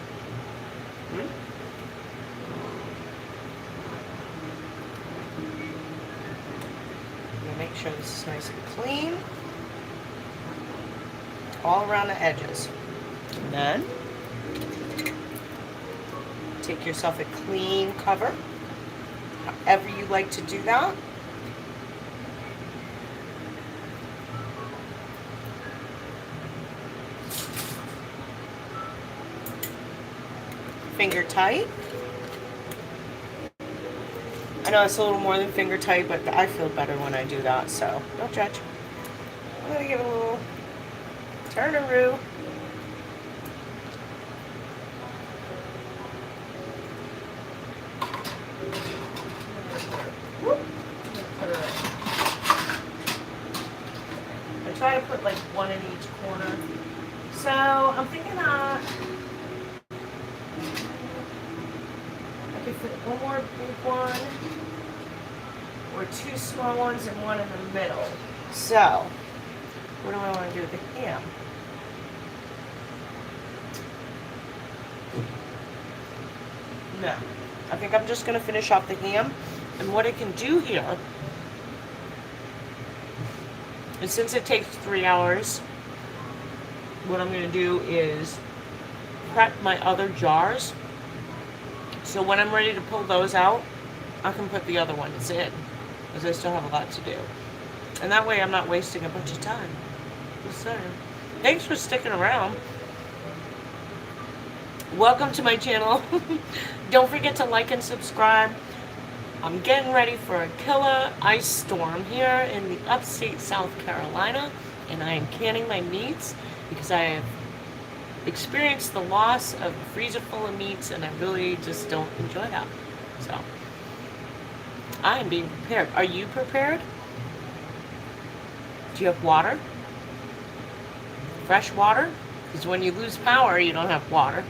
Make sure this is nice and clean. All around the edges. And then take yourself a clean cover, however you like to do that. finger tight. I know it's a little more than finger tight, but I feel better when I do that, so don't judge. I'm going to give it a little turn-a-roo. I try to put like one in each corner. So I'm thinking that I could put one more big one, or two small ones and one in the middle. So, what do I want to do with the ham? No. I think I'm just going to finish off the ham. And what I can do here is, since it takes 3 hours, what I'm going to do is prep my other jars. So when I'm ready to pull those out, I can put the other ones in, because I still have a lot to do. And that way I'm not wasting a bunch of time. Just saying. Thanks for sticking around. Welcome to my channel. Don't forget to like and subscribe. I'm getting ready for a killer ice storm here in the upstate South Carolina, and I am canning my meats because I have experienced the loss of a freezer full of meats, and I really just don't enjoy that. So I am being prepared. Are you prepared? Do you have water? Fresh water? Because when you lose power, you don't have water.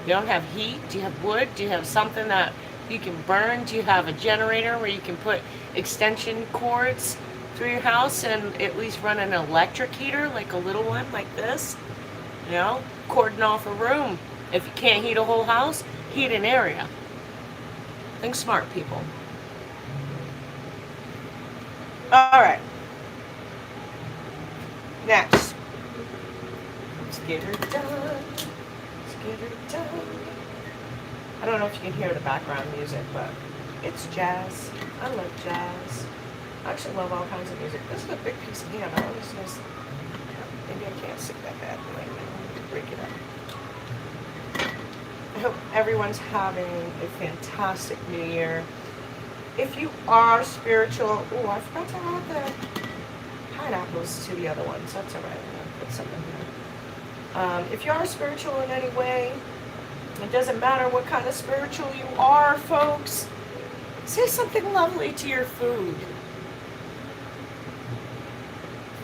You don't have heat. Do you have wood? Do you have something that you can burn? Do you have a generator where you can put extension cords through your house and at least run an electric heater, like a little one like this? You know, cordon off a room. If you can't heat a whole house, heat an area. Think smart, people. All right. Next. Let's get her done. Let's get her done. I don't know if you can hear the background music, but it's jazz. I love jazz. I actually love all kinds of music. This is a big piece of ham. I don't know, maybe I can't stick that bad right now. Break it up. I hope everyone's having a fantastic new year. If you are spiritual, oh, I forgot to add the pineapples to the other ones. That's all right. I'm going to put some in here. If you are spiritual in any way, it doesn't matter what kind of spiritual you are, folks. Say something lovely to your food.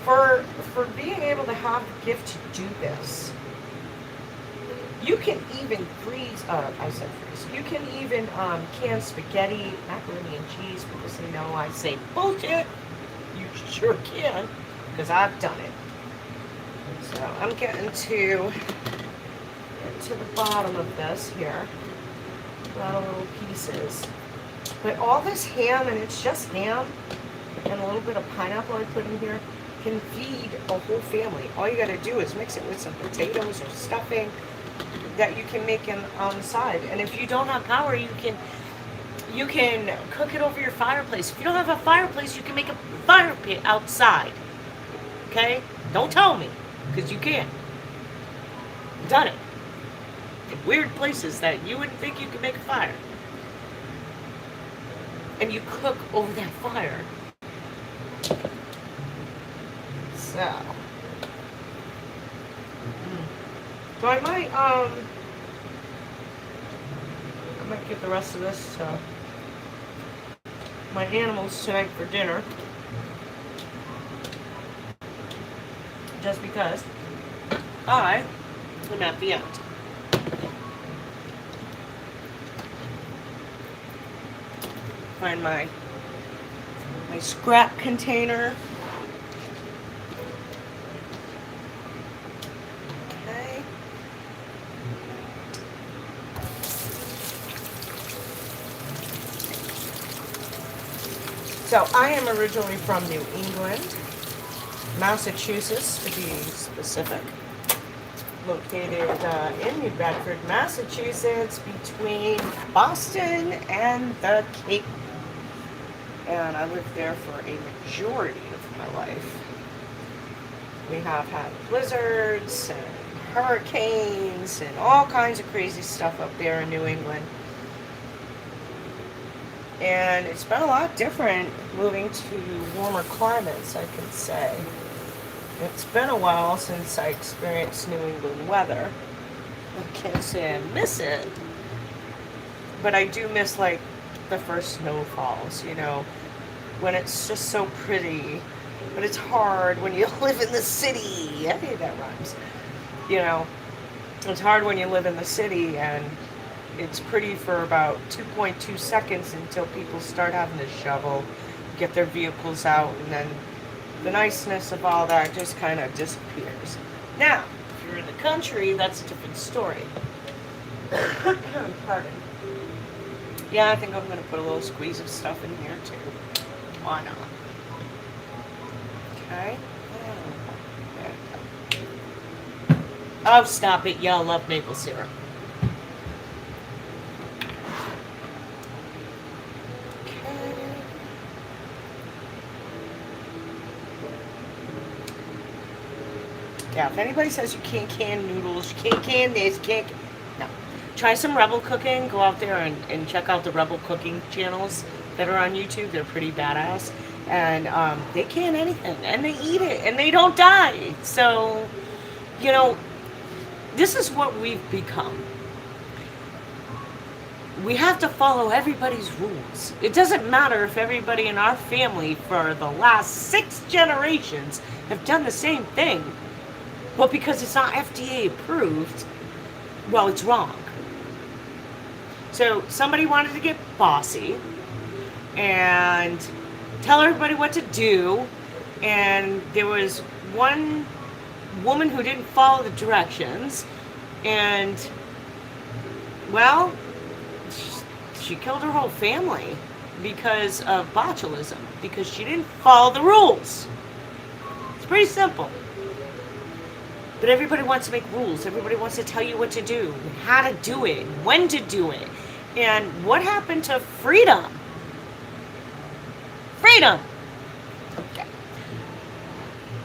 For being able to have the gift to do this, you can even freeze, I said freeze, you can even can spaghetti, macaroni and cheese. People say no, I say bullshit. You sure can, because I've done it. So I'm getting to the bottom of this here. A lot of little pieces. But all this ham, and it's just ham, and a little bit of pineapple I put in here, can feed a whole family. All you gotta do is mix it with some potatoes or stuffing that you can make on the side. And if you don't have power, you can cook it over your fireplace. If you don't have a fireplace, you can make a fire pit outside. Okay? Don't tell me, because you can't. I've done it. In weird places that you wouldn't think you could make a fire. And you cook over that fire. So I might give the rest of this to my animals tonight for dinner. Just because I am at the end. Find my scrap container. Okay. So I am originally from New England, Massachusetts to be specific. Located in New Bedford, Massachusetts, between Boston and the Cape. And I lived there for a majority of my life. We have had blizzards and hurricanes and all kinds of crazy stuff up there in New England. And it's been a lot different moving to warmer climates, I can say. It's been a while since I experienced New England weather. I can't say I miss it, but I do miss like the first snowfalls, you know, when it's just so pretty. But it's hard when you live in the city. I think that rhymes. You know, it's hard when you live in the city and it's pretty for about 2.2 seconds until people start having to shovel, get their vehicles out, and then the niceness of all that just kind of disappears. Now, if you're in the country, that's a different story. Pardon. Yeah, I think I'm going to put a little squeeze of stuff in here too. Why not? Okay. Oh, stop it. Y'all love maple syrup. Yeah, if anybody says you can't can noodles, you can't can this, you can't... No. Try some Rebel cooking. Go out there and check out the Rebel cooking channels that are on YouTube. They're pretty badass. And they can anything. And they eat it. And they don't die. So, you know, this is what we've become. We have to follow everybody's rules. It doesn't matter if everybody in our family for the last 6 generations have done the same thing. But because it's not FDA approved, well, it's wrong. So somebody wanted to get bossy and tell everybody what to do. And there was one woman who didn't follow the directions. And, well, she killed her whole family because of botulism. Because she didn't follow the rules. It's pretty simple. But everybody wants to make rules. Everybody wants to tell you what to do, how to do it, when to do it. And what happened to freedom? Freedom! Okay.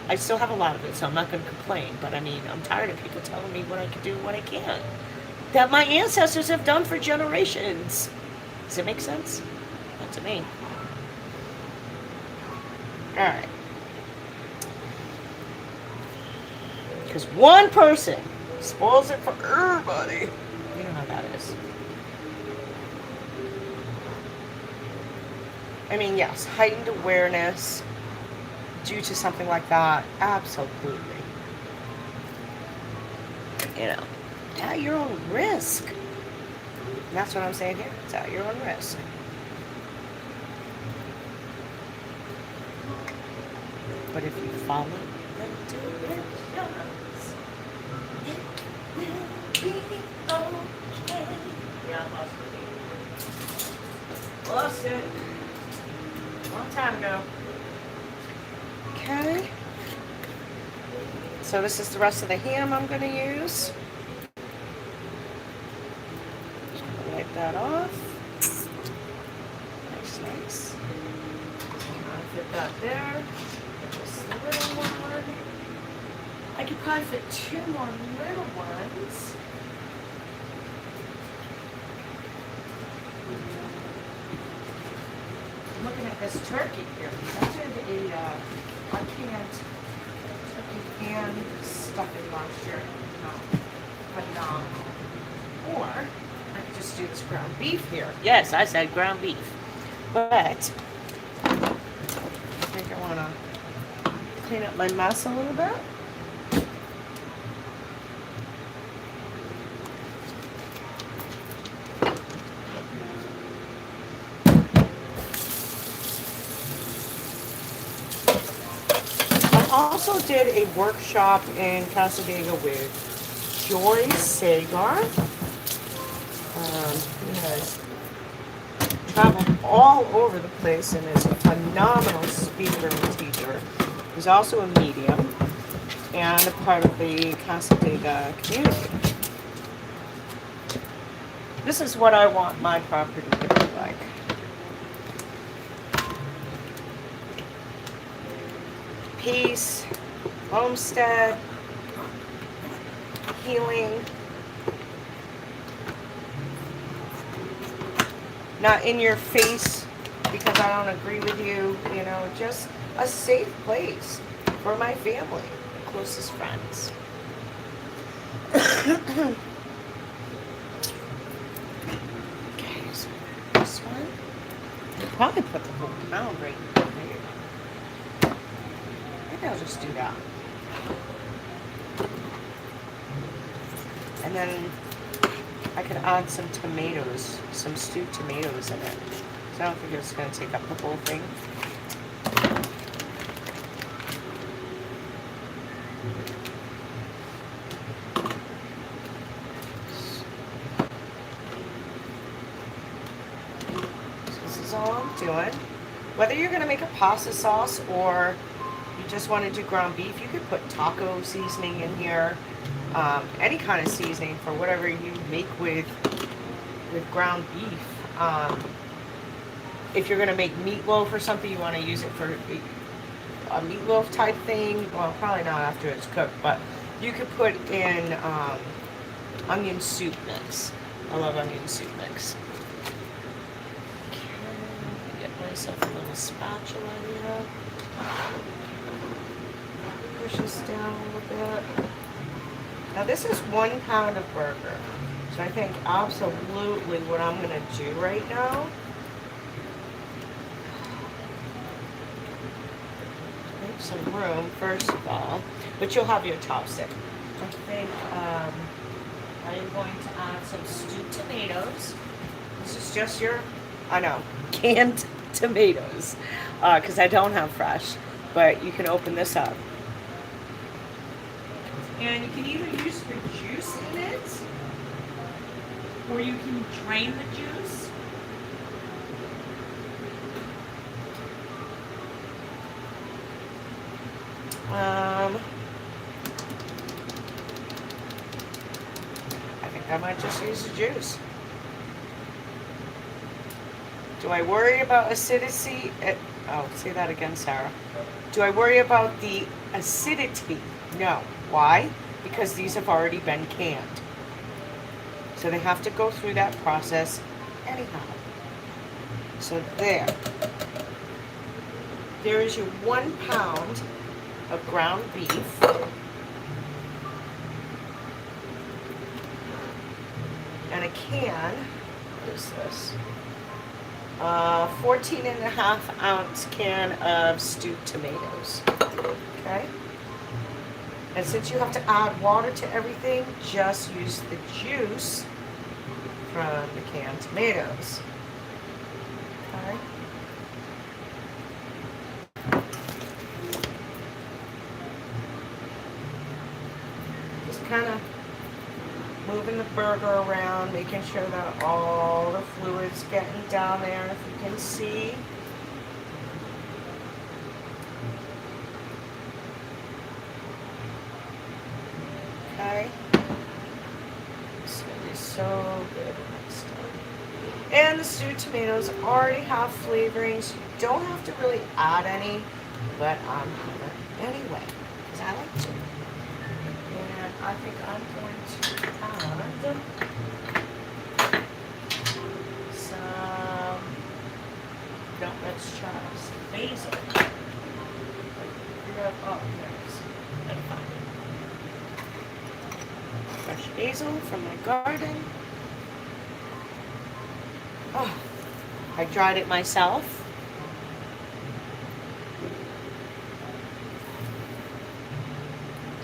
I still have a lot of it, so I'm not going to complain. But I mean, I'm tired of people telling me what I can do and what I can't. That my ancestors have done for generations. Does it make sense? Not to me. Alright. Because one person spoils it for everybody. You know how that is. I mean, yes, heightened awareness due to something like that. Absolutely. You know, at your own risk. And that's what I'm saying here. It's at your own risk. But if you follow them to it, it will be okay. Yeah, I lost it. Lost it. Long time ago. Okay. So this is the rest of the ham I'm going to use. Just going to wipe that off. Nice, nice. I'll fit that there. Just a little one. I could probably fit 2 more little ones. I'm looking at this turkey here. I did a canned turkey and stuffing last year. No, phenomenal. Or I could just do this ground beef here. Yes, I said ground beef. But I think I want to clean up my mess a little bit. I also did a workshop in Casadega with Joy Sagar. He has traveled all over the place and is a phenomenal speaker and teacher. He's also a medium and a part of the Casadega community. This is what I want my property to look like. Peace, homestead, healing. Not in your face because I don't agree with you, you know, just a safe place for my family, closest friends. Okay, so this one, I'll probably put the whole pound right here. Maybe I'll just do that. And then I could add some tomatoes, some stewed tomatoes in it. So I don't think it's going to take up the whole thing. So this is all I'm doing. Whether you're going to make a pasta sauce or you just want to do ground beef, you could put taco seasoning in here. Any kind of seasoning for whatever you make with ground beef. If you're going to make meatloaf or something, you want to use it for a meatloaf type thing. Well, probably not after it's cooked, but you could put in onion soup mix. I love onion soup mix. Okay, get myself a little spatula here. Push this down a little bit. Now this is 1 pound of burger. So I think absolutely what I'm going to do right now, make some room first of all, but you'll have your chopstick. I think I am going to add some stewed tomatoes. This is just your, I know, canned tomatoes, because I don't have fresh, but you can open this up. And you can either use the juice in it, or you can drain the juice. I think I might just use the juice. Do I worry about acidity? Oh, say that again, Sarah. Do I worry about the acidity? No. Why? Because these have already been canned. So they have to go through that process anyhow. So there. There is your 1 pound of ground beef. And a can, what is this? 14.5-ounce can of stewed tomatoes. Okay? And since you have to add water to everything, just use the juice from the canned tomatoes. Okay. Just kind of moving the burger around, making sure that all the fluid's getting down there, if you can see. Okay. It's going to be so good next time. And the stewed tomatoes already have flavorings. You don't have to really add any, but I'm gonna anyway, because I like to. And I think I'm going to add some, no, let's try some basil. Oh, there's, that's fine. Fresh basil from my garden. Oh, I dried it myself.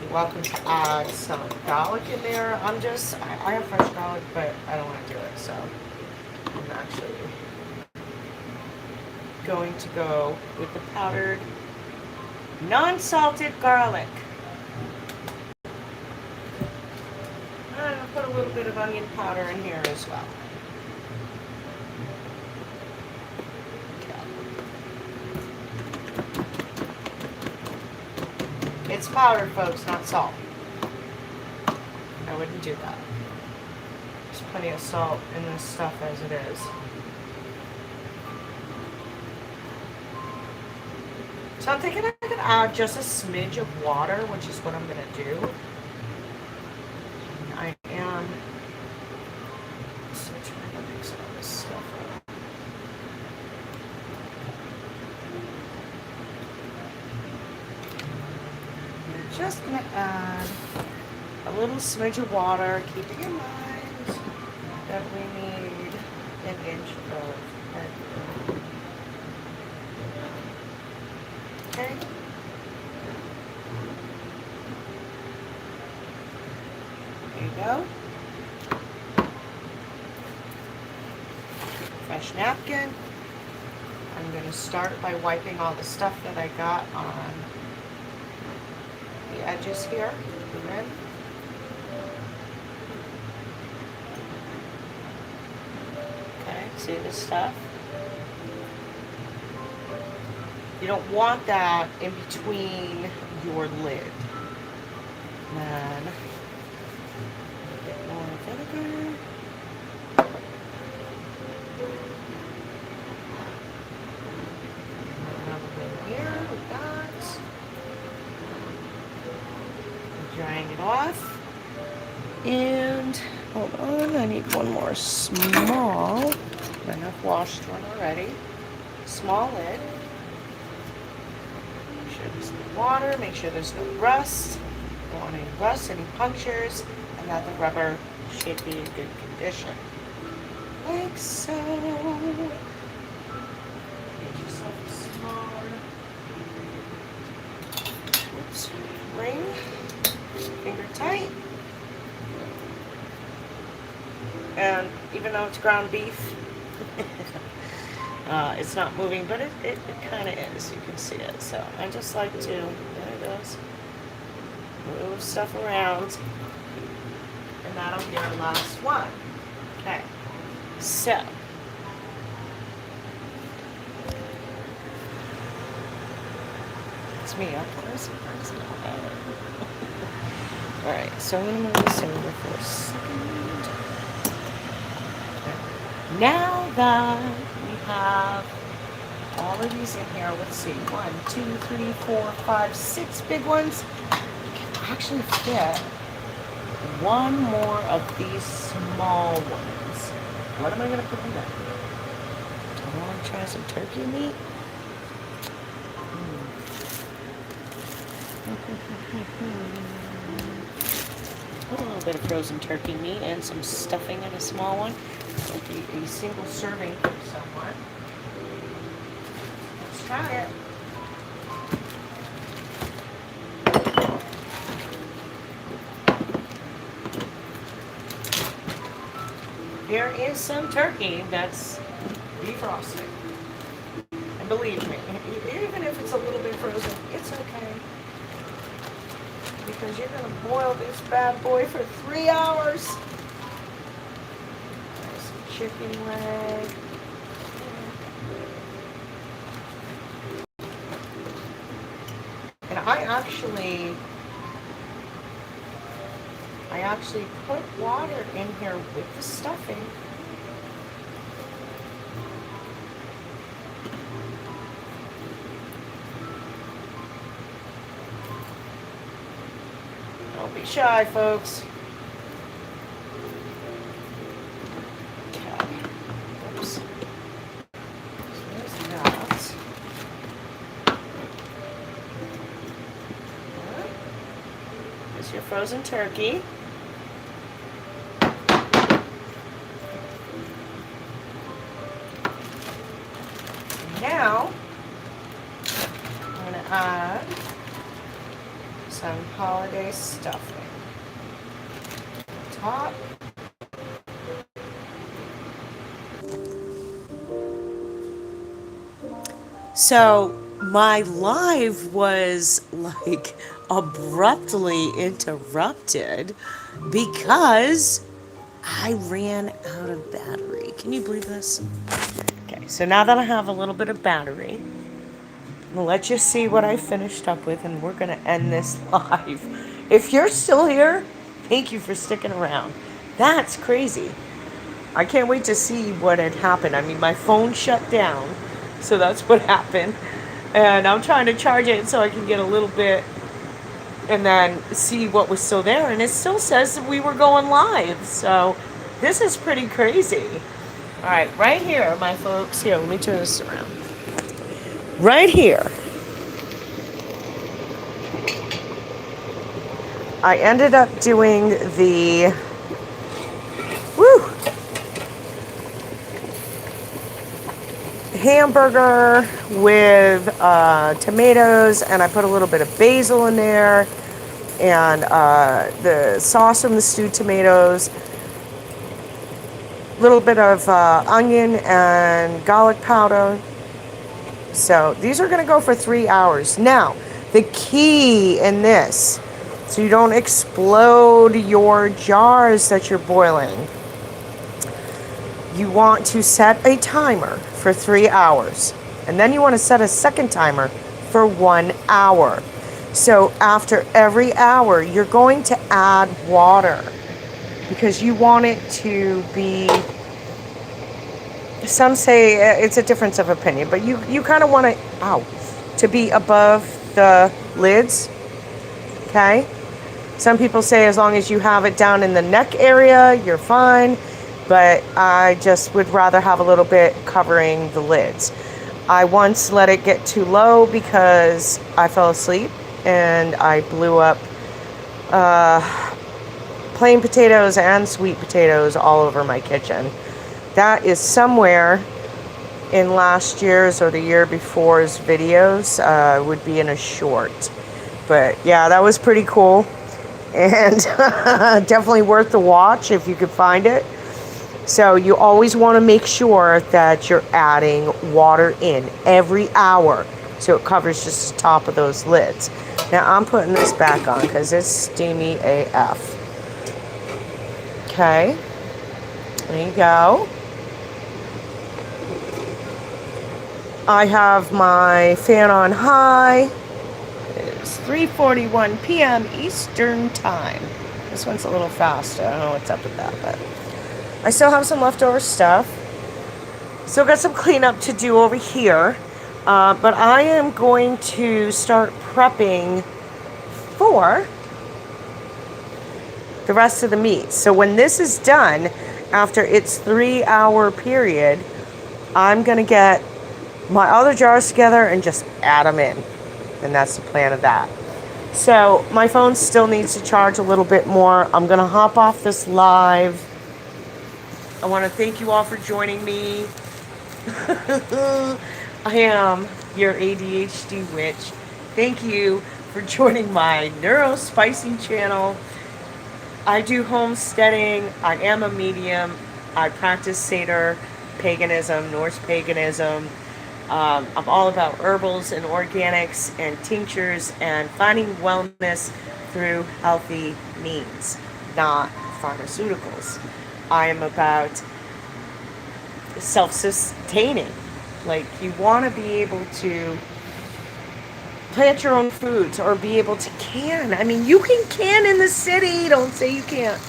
You're welcome to add some garlic in there. I have fresh garlic, but I don't want to do it, so I'm actually going to go with the powdered, non-salted garlic. I'm going to put a little bit of onion powder in here as well. It's powdered, folks, not salt. I wouldn't do that. There's plenty of salt in this stuff as it is. So I'm thinking I could add just a smidge of water, which is what I'm going to do. just going to add a little smidge of water, keeping in mind that we need an inch of headroom. Okay. There you go. Fresh napkin. I'm going to start by wiping all the stuff that I got on the edges here, the rim. Okay, see this stuff? You don't want that in between your lid. Then, a bit more vinegar. Here we got, drying it off, and hold on, I need one more small, I've washed one already, small lid. Make sure there's no water, make sure there's no rust, don't want any rust, any punctures, and that the rubber should be in good condition, like so. Ring, finger tight, and even though it's ground beef, it's not moving, but it kind of is. You can see it. So I just like to, there it goes, move stuff around, and that'll be our last one. Okay, so. Me up. Alright, so I'm going to move this over for a second. Now that we have all of these in here, let's see, 1, 2, 3, 4, 5, 6 big ones. We can actually fit one more of these small ones. What am I going to put in there? I want to try some turkey meat. A little bit of frozen turkey meat and some stuffing in a small one. It'll be a single serving for someone. Let's try it. There is some turkey that's defrosted. And believe me, even if it's a little bit frozen, it's okay. Because you're going to boil this bad boy for 3 hours. There's some chicken leg. And I actually put water in here with the stuffing. Don't be shy, folks. Okay. Oops. So there's that. There's your frozen turkey. Now, I'm going to add some holiday stuffing. Top. So my live was like abruptly interrupted because I ran out of battery. Can you believe this? Okay, so now that I have a little bit of battery, I'm going to let you see what I finished up with, and we're going to end this live. If you're still here, thank you for sticking around. That's crazy. I can't wait to see what had happened. I mean, my phone shut down, so that's what happened. And I'm trying to charge it so I can get a little bit and then see what was still there. And it still says that we were going live. So this is pretty crazy. All right, right here, my folks. Here, let me turn this around. Right here I ended up doing the hamburger with tomatoes, and I put a little bit of basil in there, and the sauce from the stewed tomatoes, a little bit of onion and garlic powder. So these are going to go for 3 hours. Now, the key in this, so you don't explode your jars that you're boiling, you want to set a timer for 3 hours. And then you want to set a second timer for 1 hour. So after every hour, you're going to add water because you want it to be, some say it's a difference of opinion, but you kind of want it, to be above the lids, okay? Some people say as long as you have it down in the neck area, you're fine, but I just would rather have a little bit covering the lids. I once let it get too low because I fell asleep and I blew up plain potatoes and sweet potatoes all over my kitchen. That is somewhere in last year's or the year before's videos. Would be in a short. But yeah, that was pretty cool. And definitely worth the watch if you could find it. So you always want to make sure that you're adding water in every hour so it covers just the top of those lids. Now I'm putting this back on because it's steamy AF. Okay, there you go. I have my fan on high. It's 3:41 p.m. Eastern Time. This one's a little faster. I don't know what's up with that, but I still have some leftover stuff. Still got some cleanup to do over here. But I am going to start prepping for the rest of the meat. So when this is done, after its 3-hour period, I'm going to get my other jars together and just add them in. And that's the plan of that. So my phone still needs to charge a little bit more. I'm going to hop off this live. I want to thank you all for joining me. I am your ADHD witch. Thank you for joining my neurospicing channel. I do homesteading. I am a medium. I practice Seder paganism, Norse paganism. I'm all about herbals and organics and tinctures and finding wellness through healthy means, not pharmaceuticals. I am about self-sustaining. Like, you want to be able to plant your own foods or be able to can. I mean, you can can in the city. Don't say you can't.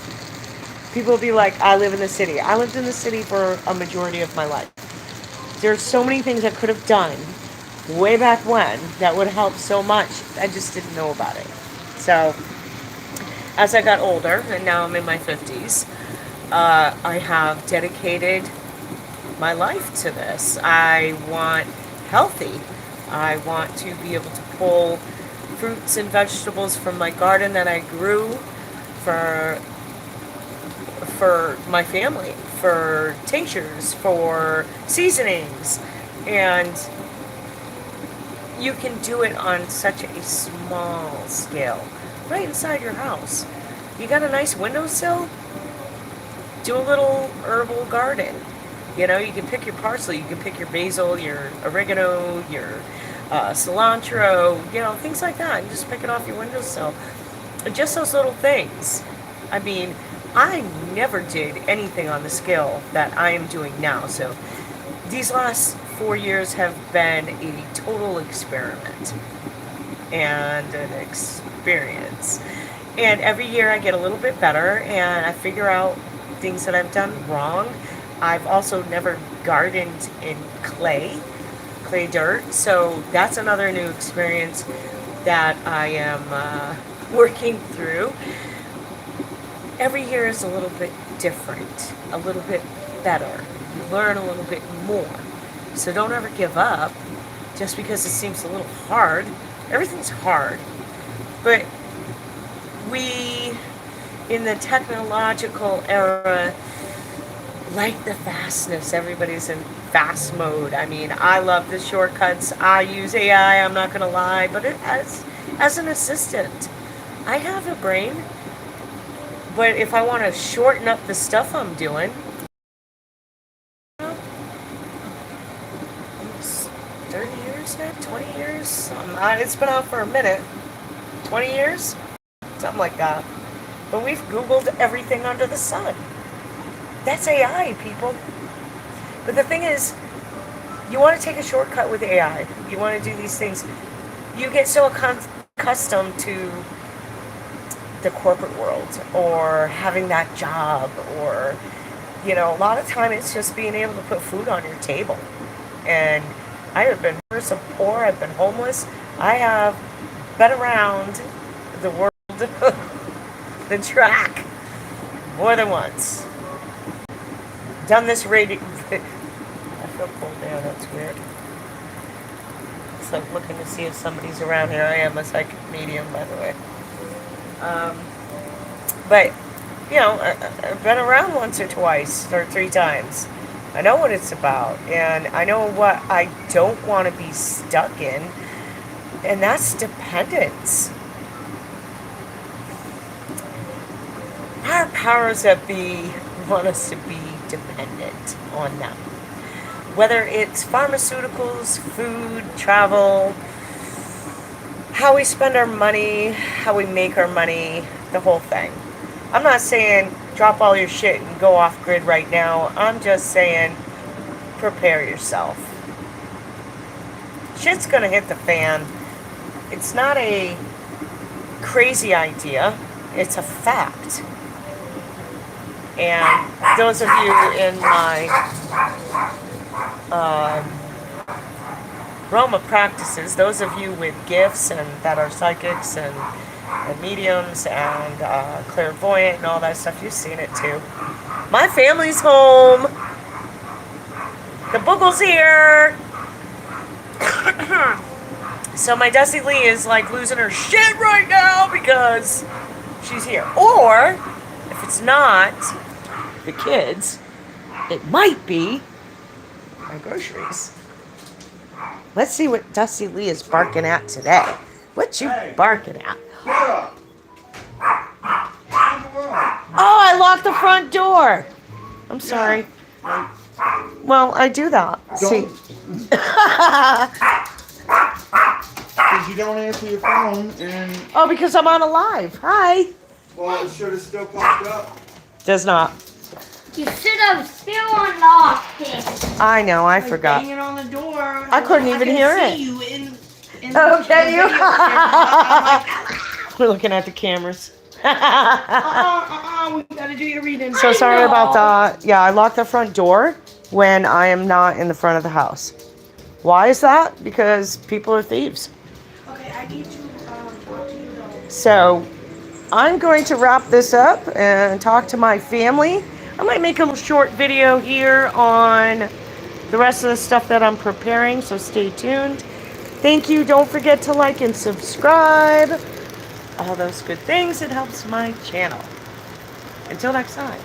People will be like, I live in the city. I lived in the city for a majority of my life. There's so many things I could have done way back when that would help so much. I just didn't know about it. So, as I got older, and now I'm in my 50s, I have dedicated my life to this. I want healthy. I want to be able to pull fruits and vegetables from my garden that I grew for my family, for tinctures, for seasonings, and you can do it on such a small scale, right inside your house. You got a nice windowsill? Do a little herbal garden. You know, you can pick your parsley, you can pick your basil, your oregano, your cilantro, you know, things like that, and just pick it off your windowsill. Just those little things. I mean, I never did anything on the scale that I am doing now, so these last 4 years have been a total experiment and an experience. And every year I get a little bit better, and I figure out things that I've done wrong. I've also never gardened in clay dirt, so that's another new experience that I am working through. Every year is a little bit different, a little bit better. You learn a little bit more. So don't ever give up just because it seems a little hard. Everything's hard, but we, in the technological era, like the fastness. Everybody's in fast mode. I mean, I love the shortcuts. I use AI, I'm not going to lie, but as an assistant, I have a brain. But if I want to shorten up the stuff I'm doing, almost 30 years now, 20 years? It's been out for a minute. 20 years? Something like that. But we've Googled everything under the sun. That's AI, people. But the thing is, you want to take a shortcut with AI. You want to do these things. You get so accustomed to the corporate world or having that job or, you know, a lot of time it's just being able to put food on your table. And I have been poor, I've been homeless. I have been around the world, the track, more than once. Done this radio. I feel pulled down, that's weird. It's like looking to see if somebody's around here. I am a psychic medium, by the way. But, you know, I've been around once or twice or 3 times. I know what it's about, and I know what I don't want to be stuck in, and that's dependence. Our powers that be want us to be dependent on them. Whether it's pharmaceuticals, food, travel, how we spend our money, how we make our money, the whole thing. I'm not saying drop all your shit and go off grid right now. I'm just saying prepare yourself. Shit's gonna hit the fan. It's not a crazy idea. It's a fact. And those of you in my realm of practices, those of you with gifts and that are psychics and mediums and clairvoyant and all that stuff, you've seen it too. My family's home. The boogle's here. So my Dusty Lee is like losing her shit right now because she's here. Or if it's not the kids, it might be my groceries. Let's see what Dusty Lee is barking at today. What you barking at? Oh, I locked the front door. I'm sorry. Well, I do that. See. Because you don't answer your phone and... Oh, because I'm on a live. Hi. Well, it should have still popped up. Does not. You should have still unlocked it. I know, I forgot. Banging on the door. I couldn't even hear it. You in Oh, can you? We're looking at the cameras. We gotta do your reading. So sorry about that. Yeah, I locked the front door when I am not in the front of the house. Why is that? Because people are thieves. Okay, I need to talk to you though. So I'm going to wrap this up and talk to my family. I might make a little short video here on the rest of the stuff that I'm preparing, so stay tuned. Thank you. Don't forget to like and subscribe. All those good things. It helps my channel. Until next time.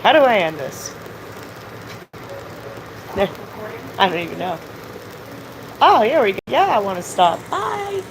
How do I end this? I don't even know. Oh, here we go. Yeah, I want to stop. Bye.